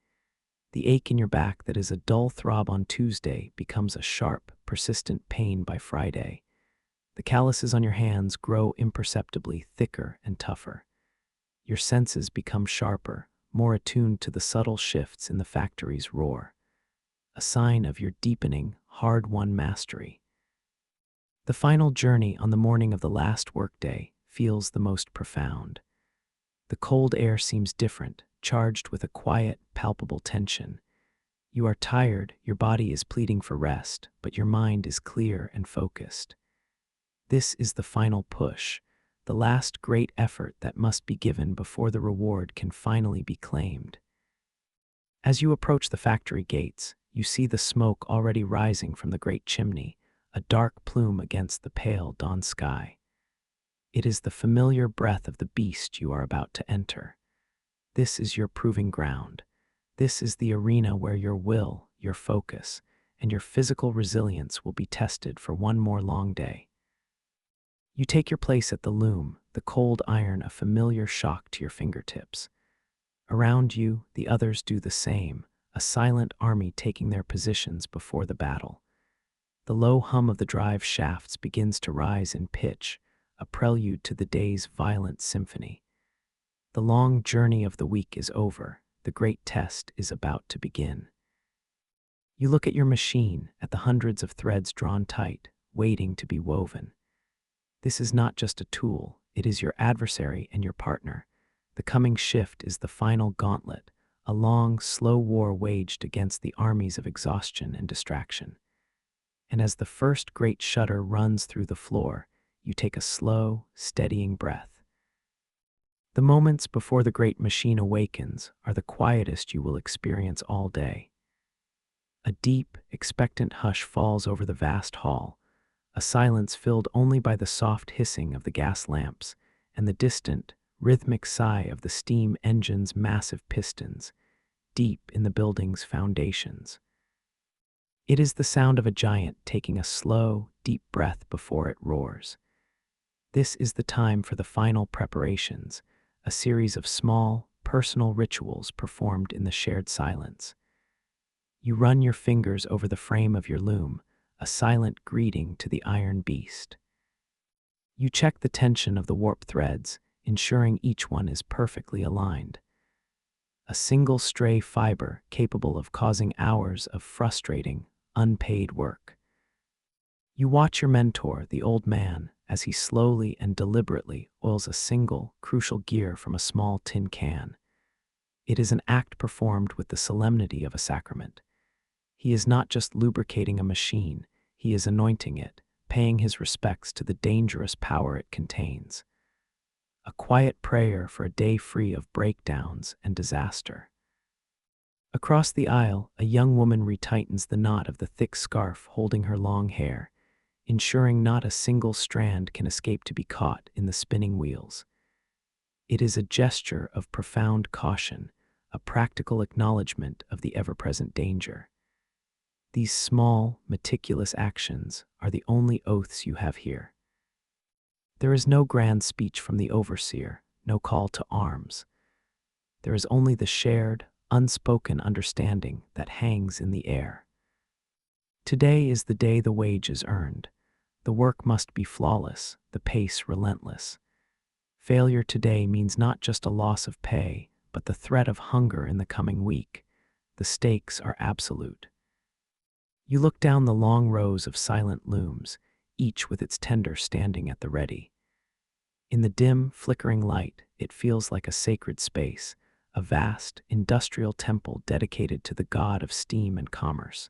The ache in your back that is a dull throb on Tuesday becomes a sharp, persistent pain by Friday. The calluses on your hands grow imperceptibly thicker and tougher. Your senses become sharper, more attuned to the subtle shifts in the factory's roar, a sign of your deepening, hard-won mastery. The final journey on the morning of the last workday feels the most profound. The cold air seems different, charged with a quiet, palpable tension. You are tired, your body is pleading for rest, but your mind is clear and focused. This is the final push, the last great effort that must be given before the reward can finally be claimed. As you approach the factory gates, you see the smoke already rising from the great chimney, a dark plume against the pale dawn sky. It is the familiar breath of the beast you are about to enter. This is your proving ground. This is the arena where your will, your focus, and your physical resilience will be tested for one more long day. You take your place at the loom, the cold iron a familiar shock to your fingertips. Around you, the others do the same, a silent army taking their positions before the battle. The low hum of the drive shafts begins to rise in pitch, a prelude to the day's violent symphony. The long journey of the week is over, the great test is about to begin. You look at your machine, at the hundreds of threads drawn tight, waiting to be woven. This is not just a tool, it is your adversary and your partner. The coming shift is the final gauntlet, a long, slow war waged against the armies of exhaustion and distraction. And as the first great shudder runs through the floor, you take a slow, steadying breath. The moments before the great machine awakens are the quietest you will experience all day. A deep, expectant hush falls over the vast hall, a silence filled only by the soft hissing of the gas lamps and the distant, rhythmic sigh of the steam engine's massive pistons, deep in the building's foundations. It is the sound of a giant taking a slow, deep breath before it roars. This is the time for the final preparations, a series of small, personal rituals performed in the shared silence. You run your fingers over the frame of your loom, a silent greeting to the iron beast. You check the tension of the warp threads, ensuring each one is perfectly aligned. A single stray fiber capable of causing hours of frustrating, unpaid work. You watch your mentor, the old man, as he slowly and deliberately oils a single, crucial gear from a small tin can. It is an act performed with the solemnity of a sacrament. He is not just lubricating a machine, he is anointing it, paying his respects to the dangerous power it contains. A quiet prayer for a day free of breakdowns and disaster. Across the aisle, a young woman retightens the knot of the thick scarf holding her long hair, ensuring not a single strand can escape to be caught in the spinning wheels. It is a gesture of profound caution, a practical acknowledgement of the ever-present danger. These small, meticulous actions are the only oaths you have here. There is no grand speech from the overseer, no call to arms. There is only the shared, unspoken understanding that hangs in the air. Today is the day the wage is earned. The work must be flawless, the pace relentless. Failure today means not just a loss of pay, but the threat of hunger in the coming week. The stakes are absolute. You look down the long rows of silent looms, each with its tender standing at the ready. In the dim, flickering light, it feels like a sacred space, a vast, industrial temple dedicated to the god of steam and commerce.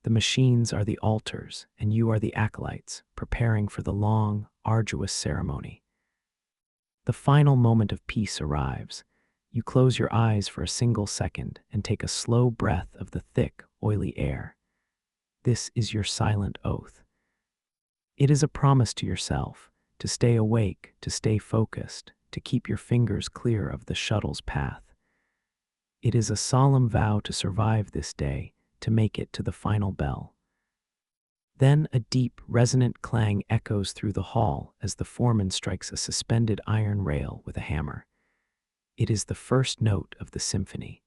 The machines are the altars, and you are the acolytes, preparing for the long, arduous ceremony. The final moment of peace arrives. You close your eyes for a single second and take a slow breath of the thick, oily air. This is your silent oath. It is a promise to yourself, to stay awake, to stay focused, to keep your fingers clear of the shuttle's path. It is a solemn vow to survive this day, to make it to the final bell. Then a deep, resonant clang echoes through the hall as the foreman strikes a suspended iron rail with a hammer. It is the first note of the symphony.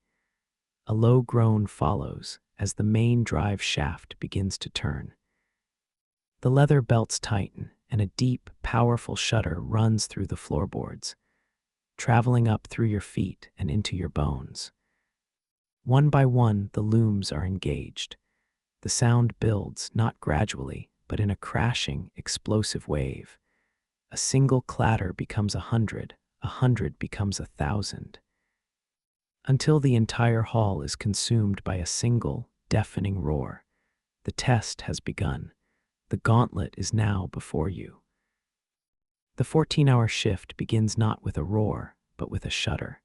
A low groan follows as the main drive shaft begins to turn. The leather belts tighten, and a deep, powerful shudder runs through the floorboards, traveling up through your feet and into your bones. One by one, the looms are engaged. The sound builds, not gradually, but in a crashing, explosive wave. A single clatter becomes 100, 100 becomes 1,000. Until the entire hall is consumed by a single, deafening roar. The test has begun. The gauntlet is now before you. The 14-hour shift begins not with a roar, but with a shudder.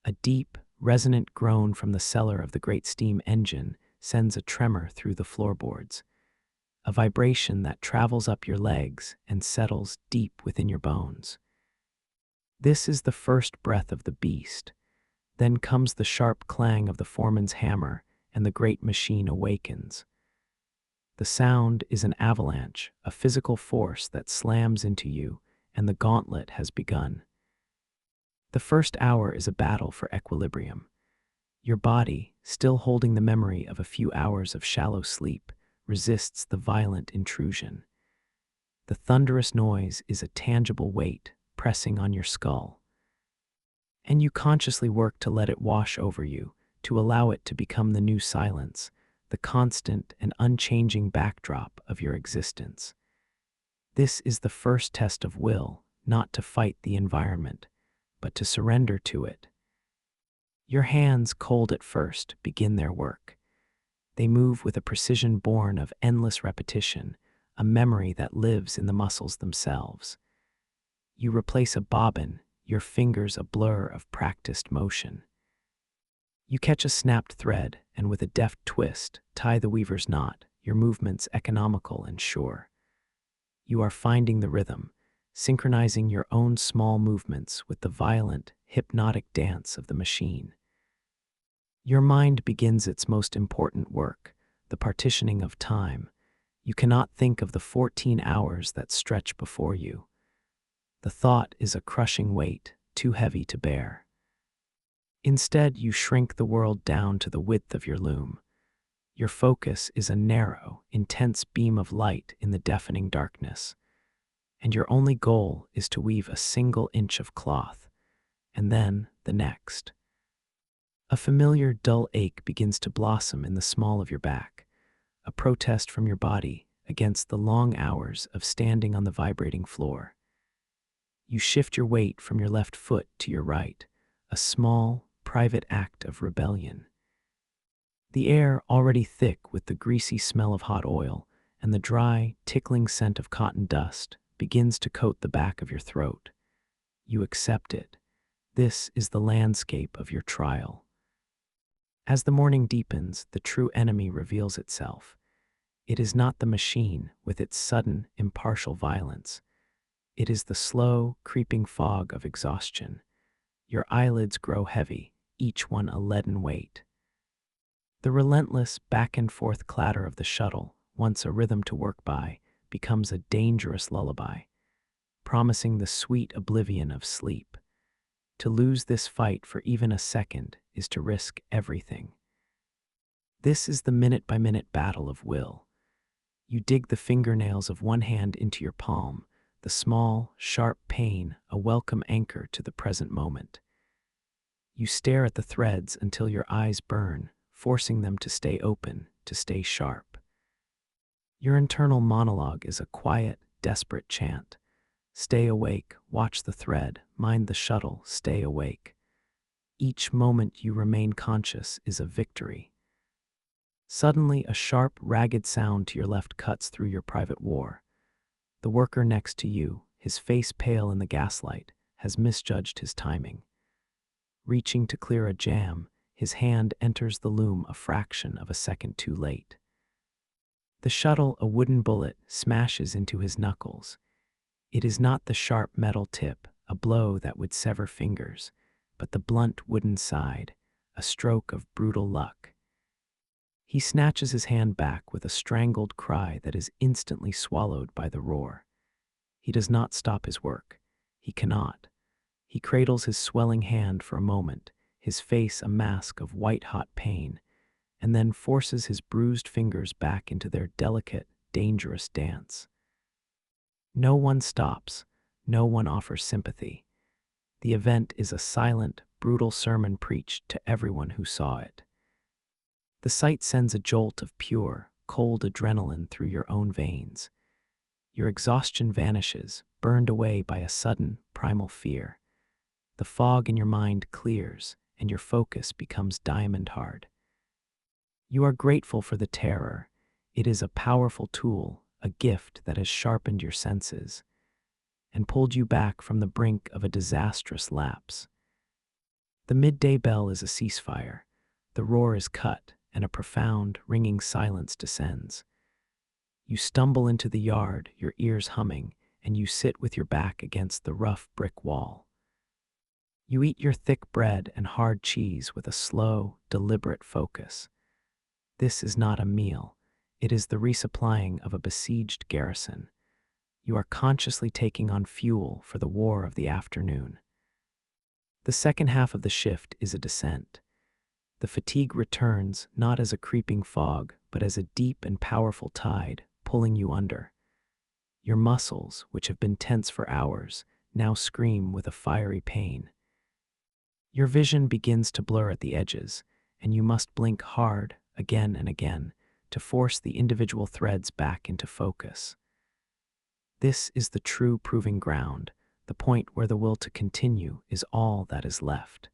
A deep, resonant groan from the cellar of the great steam engine sends a tremor through the floorboards, a vibration that travels up your legs and settles deep within your bones. This is the first breath of the beast. Then comes the sharp clang of the foreman's hammer, and the great machine awakens. The sound is an avalanche, a physical force that slams into you, and the gauntlet has begun. The first hour is a battle for equilibrium. Your body, still holding the memory of a few hours of shallow sleep, resists the violent intrusion. The thunderous noise is a tangible weight pressing on your skull. And you consciously work to let it wash over you, to allow it to become the new silence, the constant and unchanging backdrop of your existence. This is the first test of will, not to fight the environment, but to surrender to it. Your hands, cold at first, begin their work. They move with a precision born of endless repetition, a memory that lives in the muscles themselves. You replace a bobbin, your fingers a blur of practiced motion. You catch a snapped thread, and with a deft twist, tie the weaver's knot, your movements economical and sure. You are finding the rhythm, synchronizing your own small movements with the violent, hypnotic dance of the machine. Your mind begins its most important work, the partitioning of time. You cannot think of the 14 hours that stretch before you. The thought is a crushing weight, too heavy to bear. Instead, you shrink the world down to the width of your loom. Your focus is a narrow, intense beam of light in the deafening darkness. And your only goal is to weave a single inch of cloth, and then the next. A familiar dull ache begins to blossom in the small of your back, a protest from your body against the long hours of standing on the vibrating floor. You shift your weight from your left foot to your right, a small, private act of rebellion. The air, already thick with the greasy smell of hot oil and the dry, tickling scent of cotton dust, begins to coat the back of your throat. You accept it. This is the landscape of your trial. As the morning deepens, the true enemy reveals itself. It is not the machine with its sudden, impartial violence. It is the slow, creeping fog of exhaustion. Your eyelids grow heavy, each one a leaden weight. The relentless back-and-forth clatter of the shuttle, once a rhythm to work by, becomes a dangerous lullaby, promising the sweet oblivion of sleep. To lose this fight for even a second is to risk everything. This is the minute-by-minute battle of will. You dig the fingernails of one hand into your palm, the small, sharp pain a welcome anchor to the present moment. You stare at the threads until your eyes burn, forcing them to stay open, to stay sharp. Your internal monologue is a quiet, desperate chant. Stay awake, watch the thread, mind the shuttle, stay awake. Each moment you remain conscious is a victory. Suddenly, a sharp, ragged sound to your left cuts through your private war. The worker next to you, his face pale in the gaslight, has misjudged his timing. Reaching to clear a jam, his hand enters the loom a fraction of a second too late. The shuttle, a wooden bullet, smashes into his knuckles. It is not the sharp metal tip, a blow that would sever fingers, but the blunt wooden side, a stroke of brutal luck. He snatches his hand back with a strangled cry that is instantly swallowed by the roar. He does not stop his work. He cannot. He cradles his swelling hand for a moment, his face a mask of white-hot pain, and then forces his bruised fingers back into their delicate, dangerous dance. No one stops. No one offers sympathy. The event is a silent, brutal sermon preached to everyone who saw it. The sight sends a jolt of pure, cold adrenaline through your own veins. Your exhaustion vanishes, burned away by a sudden, primal fear. The fog in your mind clears, and your focus becomes diamond hard. You are grateful for the terror. It is a powerful tool, a gift that has sharpened your senses and pulled you back from the brink of a disastrous lapse. The midday bell is a ceasefire. The roar is cut, and a profound, ringing silence descends. You stumble into the yard, your ears humming, and you sit with your back against the rough brick wall. You eat your thick bread and hard cheese with a slow, deliberate focus. This is not a meal. It is the resupplying of a besieged garrison. You are consciously taking on fuel for the war of the afternoon. The second half of the shift is a descent. The fatigue returns not as a creeping fog, but as a deep and powerful tide pulling you under. Your muscles, which have been tense for hours, now scream with a fiery pain. Your vision begins to blur at the edges, and you must blink hard, again and again, to force the individual threads back into focus. This is the true proving ground, the point where the will to continue is all that is left.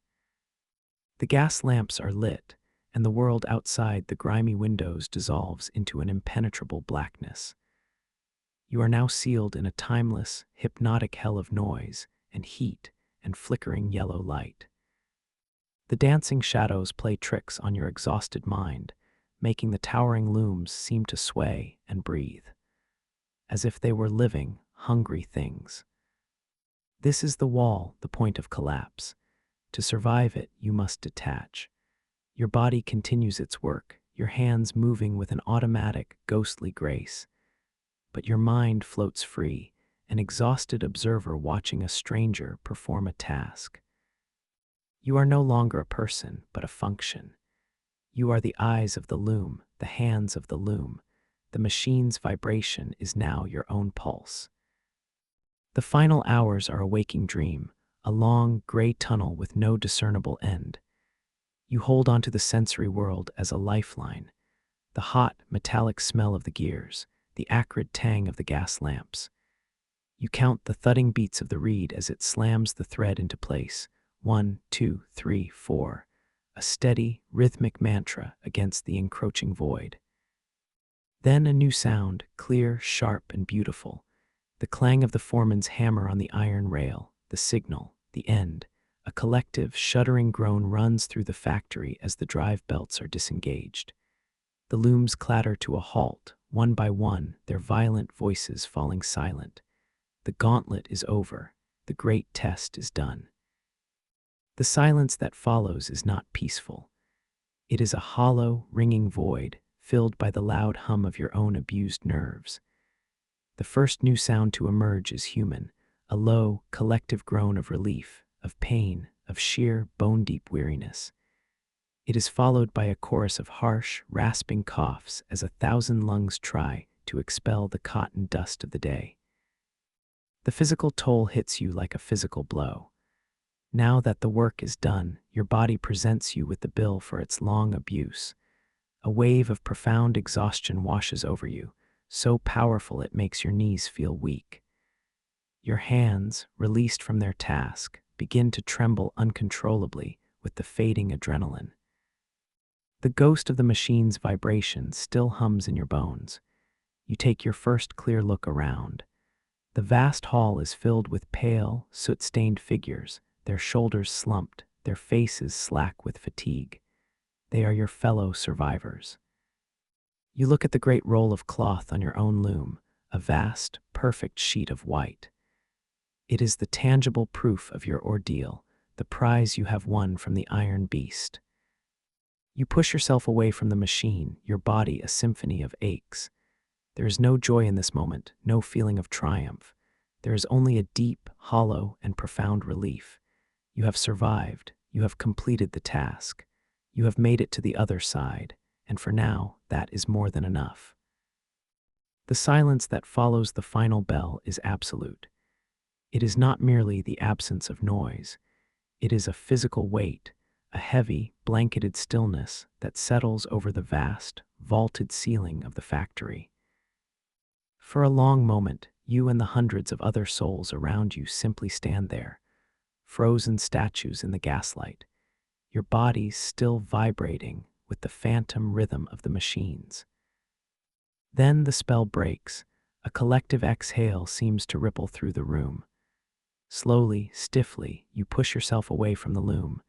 The gas lamps are lit, and the world outside the grimy windows dissolves into an impenetrable blackness. You are now sealed in a timeless, hypnotic hell of noise and heat and flickering yellow light. The dancing shadows play tricks on your exhausted mind, making the towering looms seem to sway and breathe, as if they were living, hungry things. This is the wall, the point of collapse. To survive it, you must detach. Your body continues its work, your hands moving with an automatic, ghostly grace. But your mind floats free, an exhausted observer watching a stranger perform a task. You are no longer a person, but a function. You are the eyes of the loom, the hands of the loom. The machine's vibration is now your own pulse. The final hours are a waking dream, a long, gray tunnel with no discernible end. You hold onto the sensory world as a lifeline. The hot, metallic smell of the gears, the acrid tang of the gas lamps. You count the thudding beats of the reed as it slams the thread into place, 1, 2, 3, 4, a steady, rhythmic mantra against the encroaching void. Then a new sound, clear, sharp, and beautiful. The clang of the foreman's hammer on the iron rail, the signal, the end. A collective, shuddering groan runs through the factory as the drive belts are disengaged. The looms clatter to a halt, one by one, their violent voices falling silent. The gauntlet is over. The great test is done. The silence that follows is not peaceful. It is a hollow, ringing void, filled by the loud hum of your own abused nerves. The first new sound to emerge is human, a low, collective groan of relief, of pain, of sheer, bone-deep weariness. It is followed by a chorus of harsh, rasping coughs as 1,000 lungs try to expel the cotton dust of the day. The physical toll hits you like a physical blow. Now that the work is done, your body presents you with the bill for its long abuse. A wave of profound exhaustion washes over you, so powerful it makes your knees feel weak. Your hands, released from their task, begin to tremble uncontrollably with the fading adrenaline. The ghost of the machine's vibration still hums in your bones. You take your first clear look around. The vast hall is filled with pale, soot-stained figures, their shoulders slumped, their faces slack with fatigue. They are your fellow survivors. You look at the great roll of cloth on your own loom, a vast, perfect sheet of white. It is the tangible proof of your ordeal, the prize you have won from the iron beast. You push yourself away from the machine, your body a symphony of aches. There is no joy in this moment, no feeling of triumph. There is only a deep, hollow, and profound relief. You have survived. You have completed the task. You have made it to the other side, and for now, that is more than enough. The silence that follows the final bell is absolute. It is not merely the absence of noise. It is a physical weight, a heavy, blanketed stillness that settles over the vast, vaulted ceiling of the factory. For a long moment, you and the hundreds of other souls around you simply stand there, frozen statues in the gaslight, your bodies still vibrating with the phantom rhythm of the machines. Then the spell breaks. A collective exhale seems to ripple through the room. Slowly, stiffly, you push yourself away from the loom.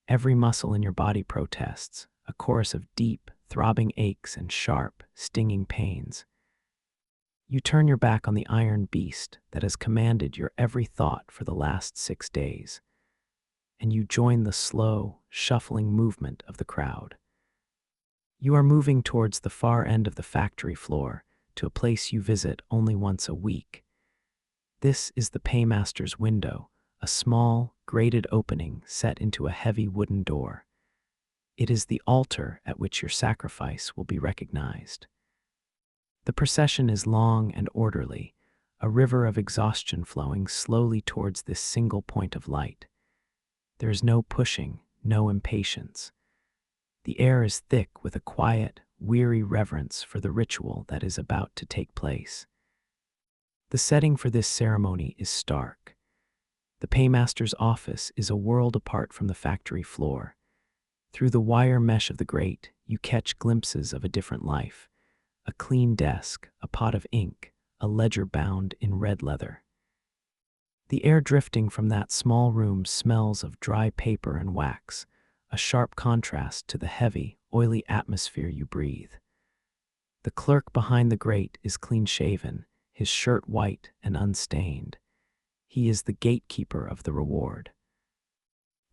Every muscle in your body protests, a chorus of deep, throbbing aches and sharp, stinging pains. You turn your back on the iron beast that has commanded your every thought for the last 6 days, and you join the slow, shuffling movement of the crowd. You are moving towards the far end of the factory floor, to a place you visit only once a week. This is the paymaster's window, a small, grated opening set into a heavy wooden door. It is the altar at which your sacrifice will be recognized. The procession is long and orderly, a river of exhaustion flowing slowly towards this single point of light. There is no pushing, no impatience. The air is thick with a quiet, weary reverence for the ritual that is about to take place. The setting for this ceremony is stark. The paymaster's office is a world apart from the factory floor. Through the wire mesh of the grate, you catch glimpses of a different life. A clean desk, a pot of ink, a ledger bound in red leather. The air drifting from that small room smells of dry paper and wax, a sharp contrast to the heavy, oily atmosphere you breathe. The clerk behind the grate is clean-shaven, his shirt white and unstained. He is the gatekeeper of the reward.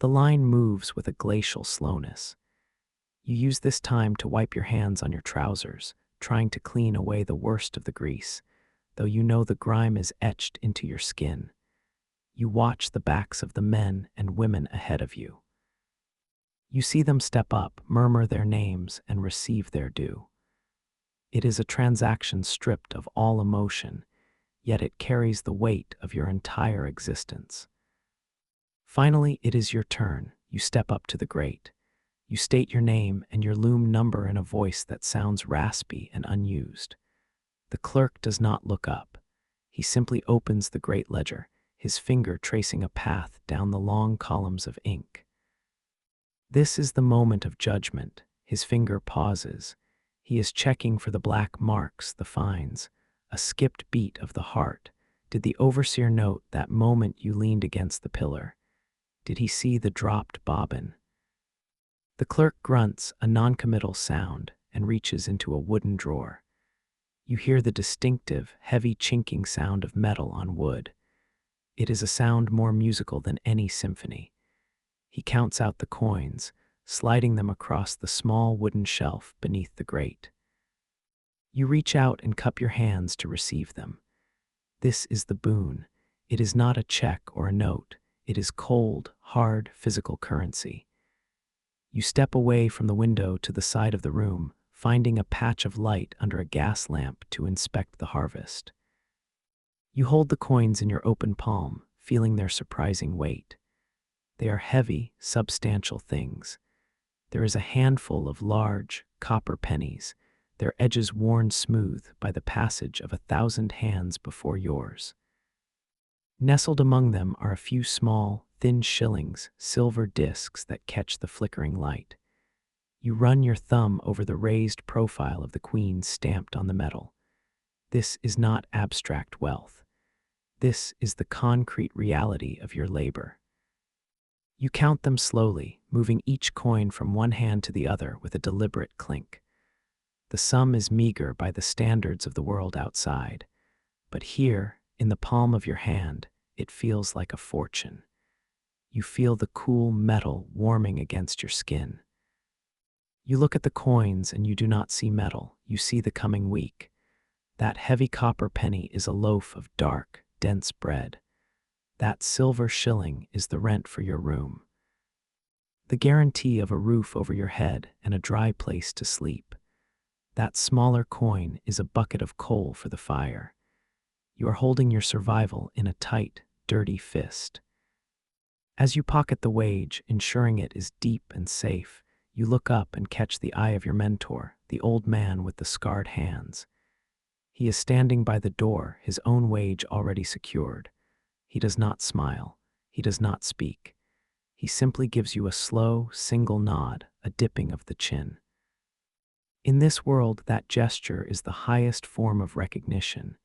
The line moves with a glacial slowness. You use this time to wipe your hands on your trousers, trying to clean away the worst of the grease, though you know the grime is etched into your skin. You watch the backs of the men and women ahead of you. You see them step up, murmur their names, and receive their due. It is a transaction stripped of all emotion, yet it carries the weight of your entire existence. Finally, it is your turn. You step up to the grate. You state your name and your loom number in a voice that sounds raspy and unused. The clerk does not look up. He simply opens the great ledger, his finger tracing a path down the long columns of ink. This is the moment of judgment. His finger pauses. He is checking for the black marks, the fines, a skipped beat of the heart. Did the overseer note that moment you leaned against the pillar? Did he see the dropped bobbin? The clerk grunts a noncommittal sound and reaches into a wooden drawer. You hear the distinctive, heavy chinking sound of metal on wood. It is a sound more musical than any symphony. He counts out the coins, sliding them across the small wooden shelf beneath the grate. You reach out and cup your hands to receive them. This is the boon. It is not a check or a note. It is cold, hard, physical currency. You step away from the window to the side of the room, finding a patch of light under a gas lamp to inspect the harvest. You hold the coins in your open palm, feeling their surprising weight. They are heavy, substantial things. There is a handful of large, copper pennies, their edges worn smooth by the passage of 1,000 hands before yours. Nestled among them are a few small, thin shillings, silver discs that catch the flickering light. You run your thumb over the raised profile of the queen stamped on the metal. This is not abstract wealth. This is the concrete reality of your labor. You count them slowly, moving each coin from one hand to the other with a deliberate clink. The sum is meager by the standards of the world outside, but here, in the palm of your hand, it feels like a fortune. You feel the cool metal warming against your skin. You look at the coins and you do not see metal, you see the coming week. That heavy copper penny is a loaf of dark, dense bread. That silver shilling is the rent for your room. The guarantee of a roof over your head and a dry place to sleep. That smaller coin is a bucket of coal for the fire. You are holding your survival in a tight, dirty fist. As you pocket the wage, ensuring it is deep and safe, you look up and catch the eye of your mentor, the old man with the scarred hands. He is standing by the door, his own wage already secured. He does not smile. He does not speak. He simply gives you a slow, single nod, a dipping of the chin. In this world, that gesture is the highest form of recognition.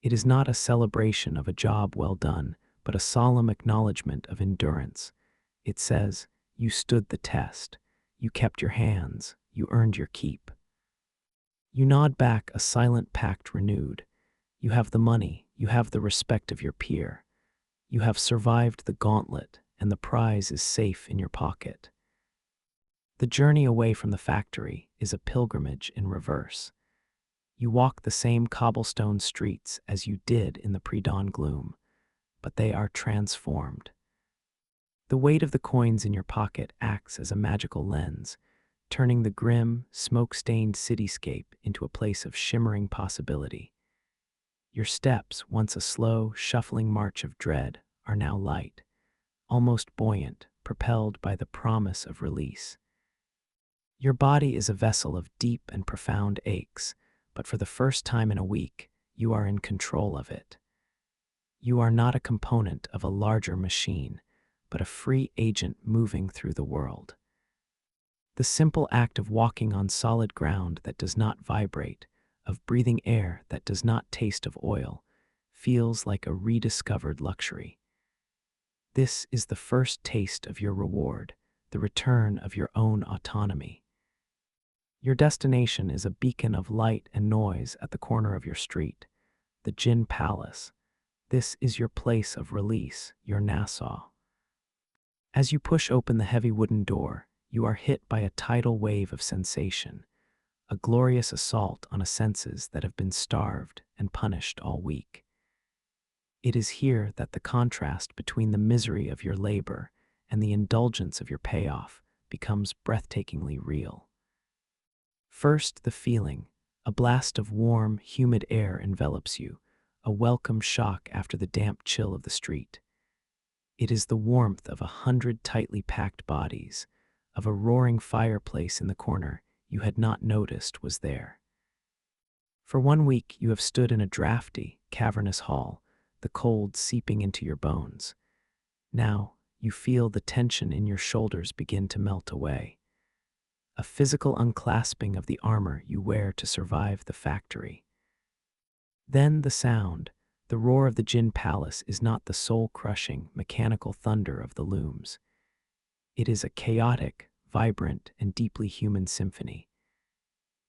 It is not a celebration of a job well done, but a solemn acknowledgement of endurance. It says, you stood the test. You kept your hands. You earned your keep. You nod back, a silent pact renewed. You have the money. You have the respect of your peer. You have survived the gauntlet, and the prize is safe in your pocket. The journey away from the factory is a pilgrimage in reverse. You walk the same cobblestone streets as you did in the pre-dawn gloom, but they are transformed. The weight of the coins in your pocket acts as a magical lens, turning the grim, smoke-stained cityscape into a place of shimmering possibility. Your steps, once a slow, shuffling march of dread, are now light, almost buoyant, propelled by the promise of release. Your body is a vessel of deep and profound aches, but for the first time in a week, you are in control of it. You are not a component of a larger machine, but a free agent moving through the world. The simple act of walking on solid ground that does not vibrate, of breathing air that does not taste of oil, feels like a rediscovered luxury. This is the first taste of your reward, the return of your own autonomy. Your destination is a beacon of light and noise at the corner of your street, the Gin Palace. This is your place of release, your Nassau. As you push open the heavy wooden door, you are hit by a tidal wave of sensation, a glorious assault on a senses that have been starved and punished all week. It is here that the contrast between the misery of your labor and the indulgence of your payoff becomes breathtakingly real. First, the feeling. A blast of warm, humid air envelops you, a welcome shock after the damp chill of the street. It is the warmth of 100 tightly packed bodies, of a roaring fireplace in the corner you had not noticed was there. For 1 week you have stood in a drafty, cavernous hall, the cold seeping into your bones. Now, you feel the tension in your shoulders begin to melt away. A physical unclasping of the armor you wear to survive the factory. Then the sound, the roar of the Jinn Palace is not the soul-crushing, mechanical thunder of the looms. It is a chaotic, vibrant, and deeply human symphony.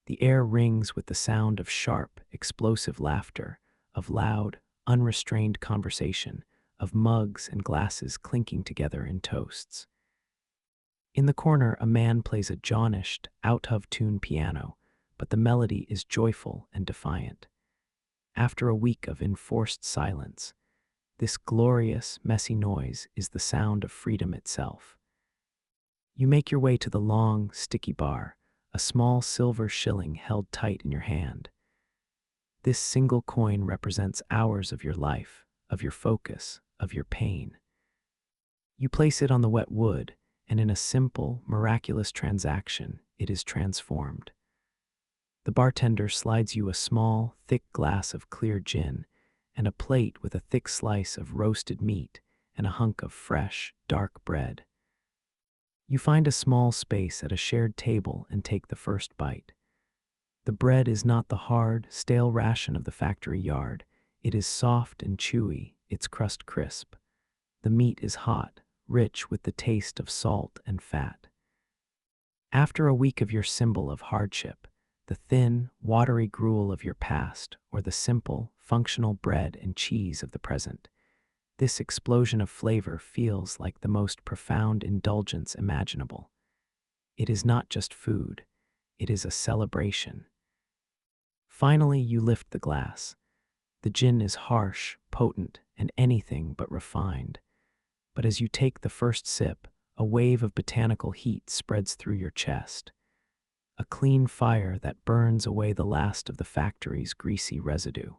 The air rings with the sound of sharp, explosive laughter, of loud, unrestrained conversation, of mugs and glasses clinking together in toasts. In the corner, a man plays a jaunished, out-of-tune piano, but the melody is joyful and defiant. After a week of enforced silence, this glorious, messy noise is the sound of freedom itself. You make your way to the long, sticky bar, a small silver shilling held tight in your hand. This single coin represents hours of your life, of your focus, of your pain. You place it on the wet wood, and in a simple, miraculous transaction, it is transformed. The bartender slides you a small, thick glass of clear gin and a plate with a thick slice of roasted meat and a hunk of fresh, dark bread. You find a small space at a shared table and take the first bite. The bread is not the hard, stale ration of the factory yard. It is soft and chewy, its crust crisp. The meat is hot, rich with the taste of salt and fat. After a week of your symbol of hardship, the thin, watery gruel of your past, or the simple, functional bread and cheese of the present, this explosion of flavor feels like the most profound indulgence imaginable. It is not just food, it is a celebration. Finally, you lift the glass. The gin is harsh, potent, and anything but refined. But as you take the first sip, a wave of botanical heat spreads through your chest. A clean fire that burns away the last of the factory's greasy residue.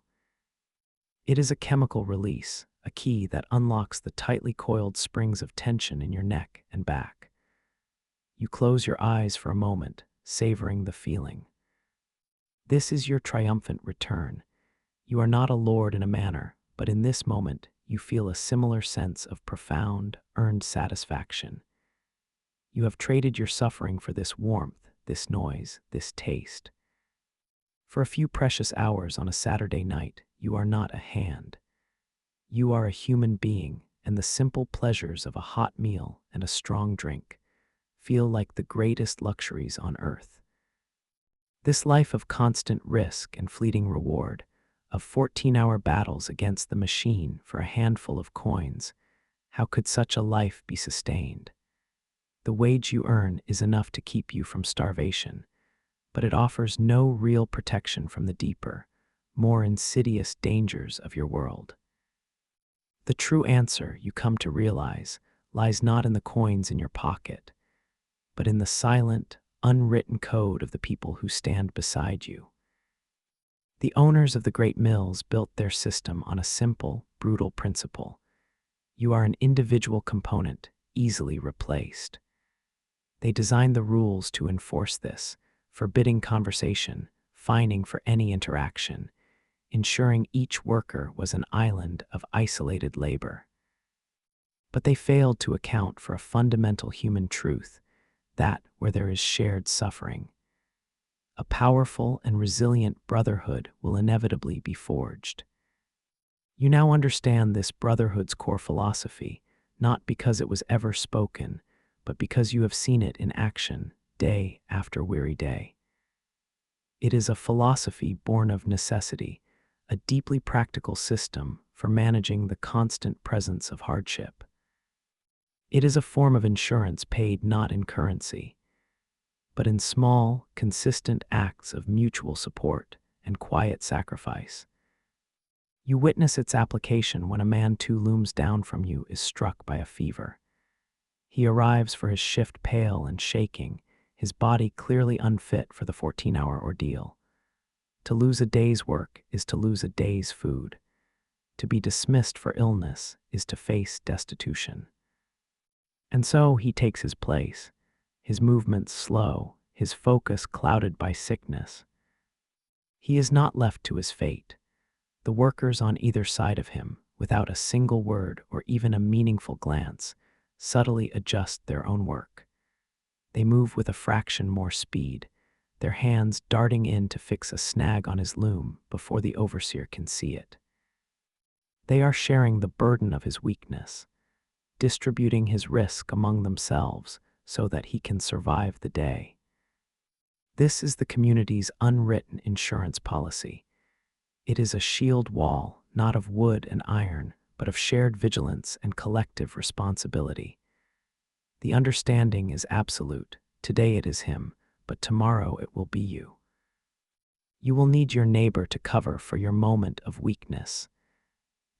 It is a chemical release, a key that unlocks the tightly coiled springs of tension in your neck and back. You close your eyes for a moment, savoring the feeling. This is your triumphant return. You are not a lord in a manor, but in this moment, you feel a similar sense of profound, earned satisfaction. You have traded your suffering for this warmth, this noise, this taste. For a few precious hours on a Saturday night, you are not a hand. You are a human being, and the simple pleasures of a hot meal and a strong drink feel like the greatest luxuries on earth. This life of constant risk and fleeting reward, of 14-hour battles against the machine for a handful of coins, how could such a life be sustained? The wage you earn is enough to keep you from starvation, but it offers no real protection from the deeper, more insidious dangers of your world. The true answer, you come to realize, lies not in the coins in your pocket, but in the silent, unwritten code of the people who stand beside you. The owners of the great mills built their system on a simple, brutal principle. You are an individual component, easily replaced. They designed the rules to enforce this, forbidding conversation, fining for any interaction, ensuring each worker was an island of isolated labor. But they failed to account for a fundamental human truth, that where there is shared suffering, a powerful and resilient brotherhood will inevitably be forged. You now understand this brotherhood's core philosophy, not because it was ever spoken, but because you have seen it in action, day after weary day. It is a philosophy born of necessity, a deeply practical system for managing the constant presence of hardship. It is a form of insurance paid not in currency, but in small, consistent acts of mutual support and quiet sacrifice. You witness its application when a man 2 looms down from you is struck by a fever. He arrives for his shift pale and shaking, his body clearly unfit for the 14-hour ordeal. To lose a day's work is to lose a day's food. To be dismissed for illness is to face destitution. And so he takes his place, his movements slow, his focus clouded by sickness. He is not left to his fate. The workers on either side of him, without a single word or even a meaningful glance, subtly adjust their own work. They move with a fraction more speed, their hands darting in to fix a snag on his loom before the overseer can see it. They are sharing the burden of his weakness, distributing his risk among themselves so that he can survive the day. This is the community's unwritten insurance policy. It is a shield wall, not of wood and iron, but of shared vigilance and collective responsibility. The understanding is absolute. Today it is him, but tomorrow it will be you. You will need your neighbor to cover for your moment of weakness,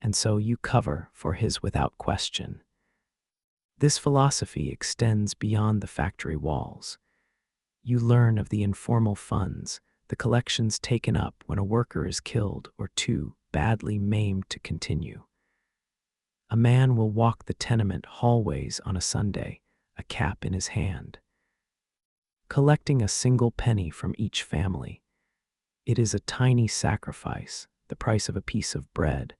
and so you cover for his without question. This philosophy extends beyond the factory walls. You learn of the informal funds, the collections taken up when a worker is killed or too badly maimed to continue. A man will walk the tenement hallways on a Sunday, a cap in his hand, collecting a single penny from each family. It is a tiny sacrifice, the price of a piece of bread,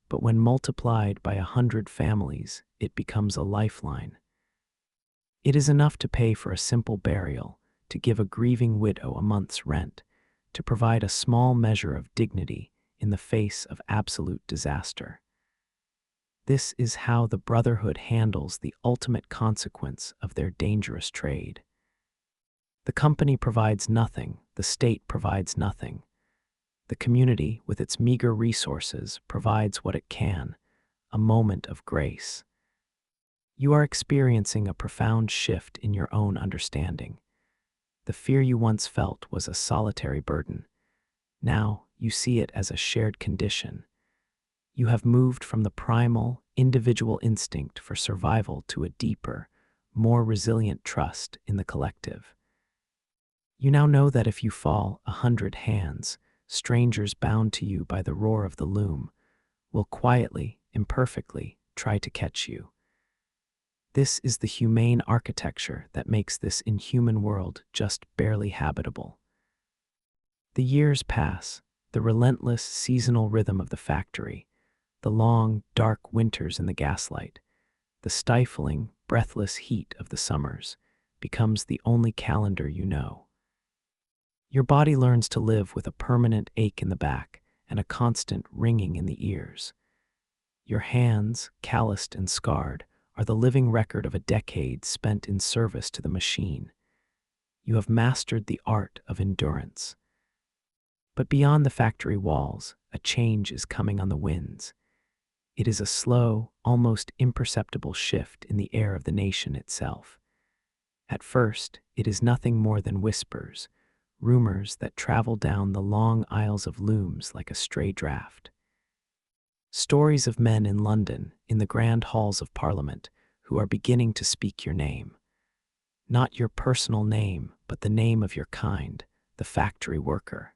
but when multiplied by 100 families, it becomes a lifeline. It is enough to pay for a simple burial, to give a grieving widow a month's rent, to provide a small measure of dignity in the face of absolute disaster. This is how the Brotherhood handles the ultimate consequence of their dangerous trade. The company provides nothing, the state provides nothing. The community, with its meager resources, provides what it can, a moment of grace. You are experiencing a profound shift in your own understanding. The fear you once felt was a solitary burden. Now you see it as a shared condition. You have moved from the primal, individual instinct for survival to a deeper, more resilient trust in the collective. You now know that if you fall, 100 hands, strangers bound to you by the roar of the loom, will quietly, imperfectly, try to catch you. This is the humane architecture that makes this inhuman world just barely habitable. The years pass, the relentless seasonal rhythm of the factory, the long, dark winters in the gaslight, the stifling, breathless heat of the summers, becomes the only calendar you know. Your body learns to live with a permanent ache in the back and a constant ringing in the ears. Your hands, calloused and scarred, are the living record of a decade spent in service to the machine. You have mastered the art of endurance. But beyond the factory walls, a change is coming on the winds. It is a slow, almost imperceptible shift in the air of the nation itself. At first, it is nothing more than whispers, rumors that travel down the long aisles of looms like a stray draft. Stories of men in London, in the grand halls of Parliament, who are beginning to speak your name. Not your personal name, but the name of your kind, the factory worker.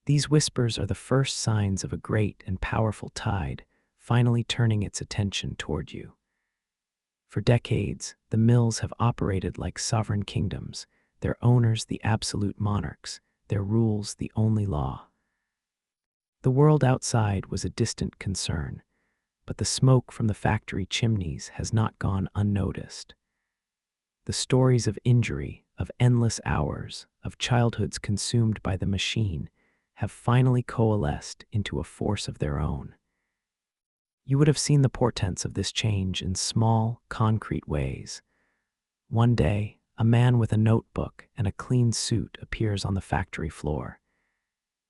These whispers are the first signs of a great and powerful tide finally turning its attention toward you. For decades, the mills have operated like sovereign kingdoms, their owners the absolute monarchs, their rules the only law. The world outside was a distant concern, but the smoke from the factory chimneys has not gone unnoticed. The stories of injury, of endless hours, of childhoods consumed by the machine, have finally coalesced into a force of their own. You would have seen the portents of this change in small, concrete ways. One day, a man with a notebook and a clean suit appears on the factory floor.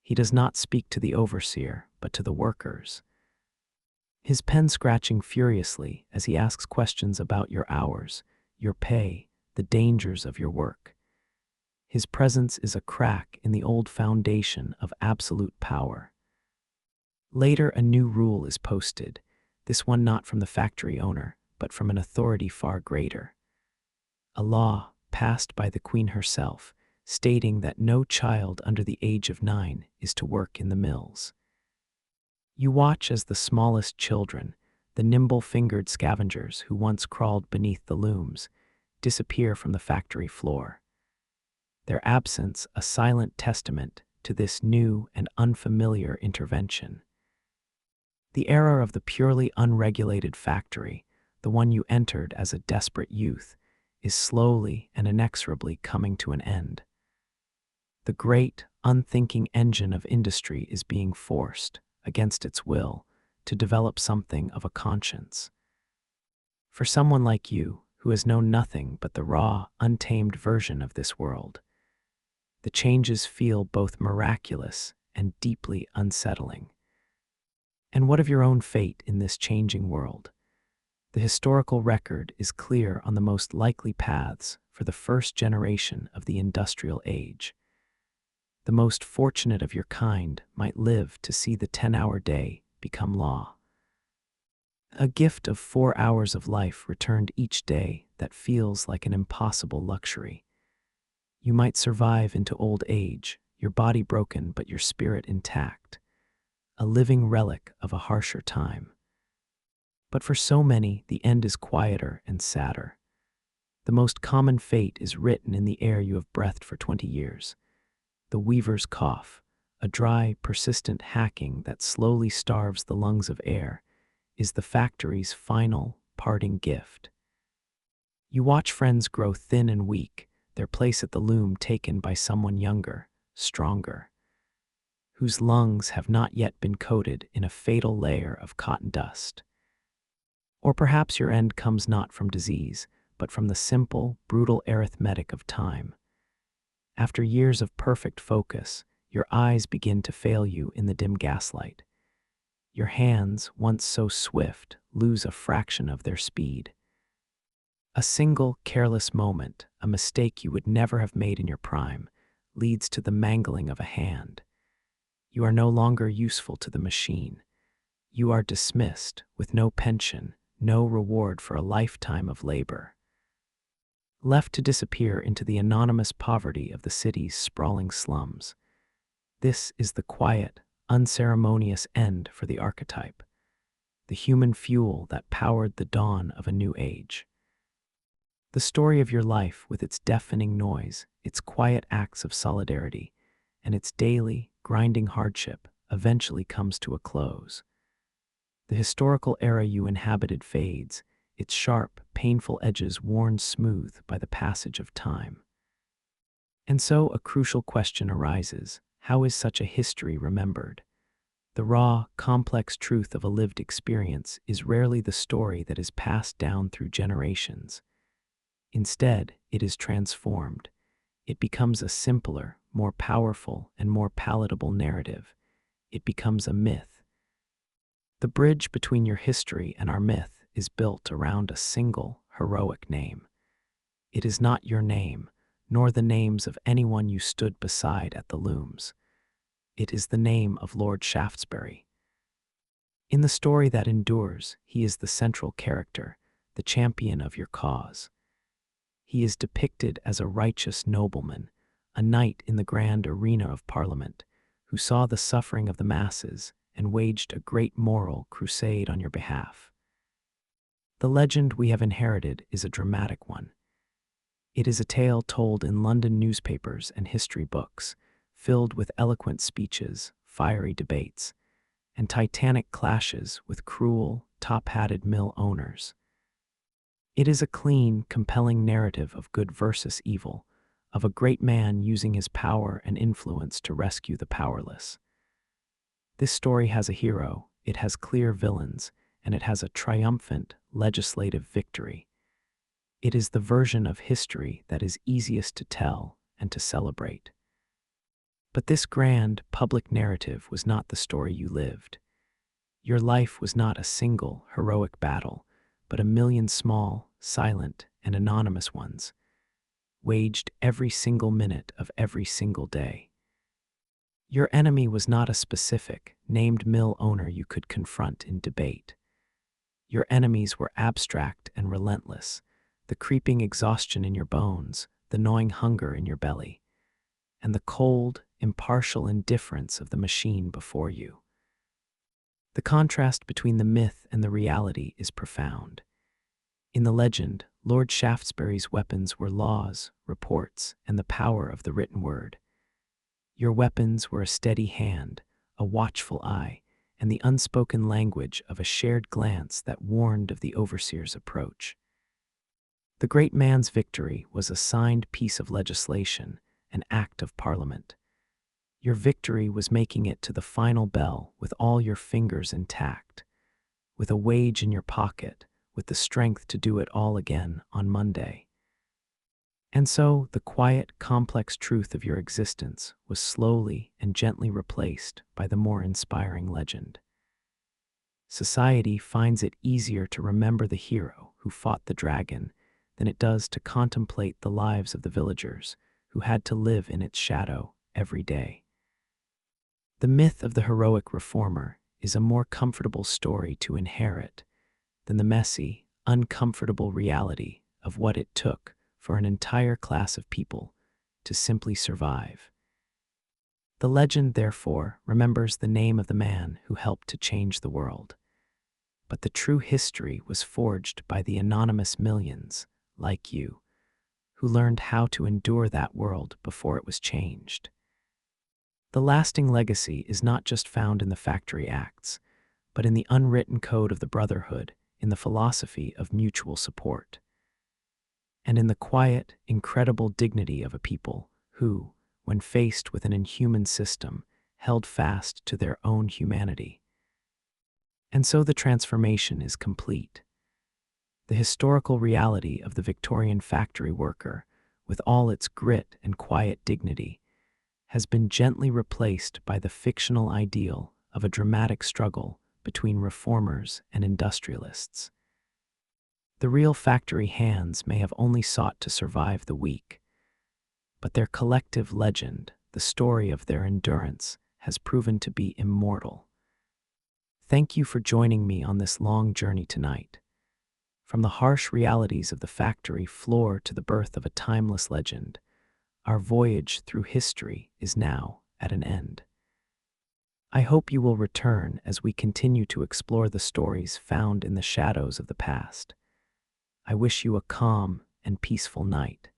He does not speak to the overseer, but to the workers. His pen scratching furiously as he asks questions about your hours, your pay, the dangers of your work. His presence is a crack in the old foundation of absolute power. Later, a new rule is posted, this one not from the factory owner, but from an authority far greater. A law passed by the Queen herself, stating that no child under the age of 9 is to work in the mills. You watch as the smallest children, the nimble-fingered scavengers who once crawled beneath the looms, disappear from the factory floor. Their absence a silent testament to this new and unfamiliar intervention. The era of the purely unregulated factory, the one you entered as a desperate youth, is slowly and inexorably coming to an end. The great, unthinking engine of industry is being forced, against its will, to develop something of a conscience. For someone like you, who has known nothing but the raw, untamed version of this world, the changes feel both miraculous and deeply unsettling. And what of your own fate in this changing world? The historical record is clear on the most likely paths for the first generation of the industrial age. The most fortunate of your kind might live to see the 10-hour day become law. A gift of 4 hours of life returned each day that feels like an impossible luxury. You might survive into old age, your body broken but your spirit intact, a living relic of a harsher time. But for so many, the end is quieter and sadder. The most common fate is written in the air you have breathed for 20 years. The weaver's cough, a dry, persistent hacking that slowly starves the lungs of air, is the factory's final, parting gift. You watch friends grow thin and weak, their place at the loom taken by someone younger, stronger, whose lungs have not yet been coated in a fatal layer of cotton dust. Or perhaps your end comes not from disease, but from the simple, brutal arithmetic of time. After years of perfect focus, your eyes begin to fail you in the dim gaslight. Your hands, once so swift, lose a fraction of their speed. A single, careless moment, a mistake you would never have made in your prime, leads to the mangling of a hand. You are no longer useful to the machine. You are dismissed, with no pension, no reward for a lifetime of labor. Left to disappear into the anonymous poverty of the city's sprawling slums. This is the quiet, unceremonious end for the archetype, the human fuel that powered the dawn of a new age. The story of your life, with its deafening noise, its quiet acts of solidarity, and its daily, grinding hardship, eventually comes to a close. The historical era you inhabited fades, its sharp, painful edges worn smooth by the passage of time. And so a crucial question arises: how is such a history remembered? The raw, complex truth of a lived experience is rarely the story that is passed down through generations. Instead, it is transformed. It becomes a simpler, more powerful, and more palatable narrative. It becomes a myth. The bridge between your history and our myth is built around a single, heroic name. It is not your name, nor the names of anyone you stood beside at the looms. It is the name of Lord Shaftesbury. In the story that endures, he is the central character, the champion of your cause. He is depicted as a righteous nobleman, a knight in the grand arena of Parliament, who saw the suffering of the masses and waged a great moral crusade on your behalf. The legend we have inherited is a dramatic one. It is a tale told in London newspapers and history books, filled with eloquent speeches, fiery debates, and titanic clashes with cruel, top-hatted mill owners. It is a clean, compelling narrative of good versus evil, of a great man using his power and influence to rescue the powerless. This story has a hero, it has clear villains, and it has a triumphant, legislative victory. It is the version of history that is easiest to tell and to celebrate. But this grand, public narrative was not the story you lived. Your life was not a single, heroic battle, but a million small, silent, and anonymous ones, waged every single minute of every single day. Your enemy was not a specific, named mill owner you could confront in debate. Your enemies were abstract and relentless, the creeping exhaustion in your bones, the gnawing hunger in your belly, and the cold, impartial indifference of the machine before you. The contrast between the myth and the reality is profound. In the legend, Lord Shaftesbury's weapons were laws, reports, and the power of the written word. Your weapons were a steady hand, a watchful eye, and the unspoken language of a shared glance that warned of the overseer's approach. The great man's victory was a signed piece of legislation, an act of parliament. Your victory was making it to the final bell with all your fingers intact, with a wage in your pocket, with the strength to do it all again on Monday. And so the quiet, complex truth of your existence was slowly and gently replaced by the more inspiring legend. Society finds it easier to remember the hero who fought the dragon than it does to contemplate the lives of the villagers who had to live in its shadow every day. The myth of the heroic reformer is a more comfortable story to inherit than the messy, uncomfortable reality of what it took for an entire class of people to simply survive. The legend, therefore, remembers the name of the man who helped to change the world. But the true history was forged by the anonymous millions, like you, who learned how to endure that world before it was changed. The lasting legacy is not just found in the factory acts, but in the unwritten code of the brotherhood, in the philosophy of mutual support, and in the quiet, incredible dignity of a people who, when faced with an inhuman system, held fast to their own humanity. And so the transformation is complete. The historical reality of the Victorian factory worker, with all its grit and quiet dignity, has been gently replaced by the fictional ideal of a dramatic struggle between reformers and industrialists. The real factory hands may have only sought to survive the week, but their collective legend, the story of their endurance, has proven to be immortal. Thank you for joining me on this long journey tonight. From the harsh realities of the factory floor to the birth of a timeless legend, our voyage through history is now at an end. I hope you will return as we continue to explore the stories found in the shadows of the past. I wish you a calm and peaceful night.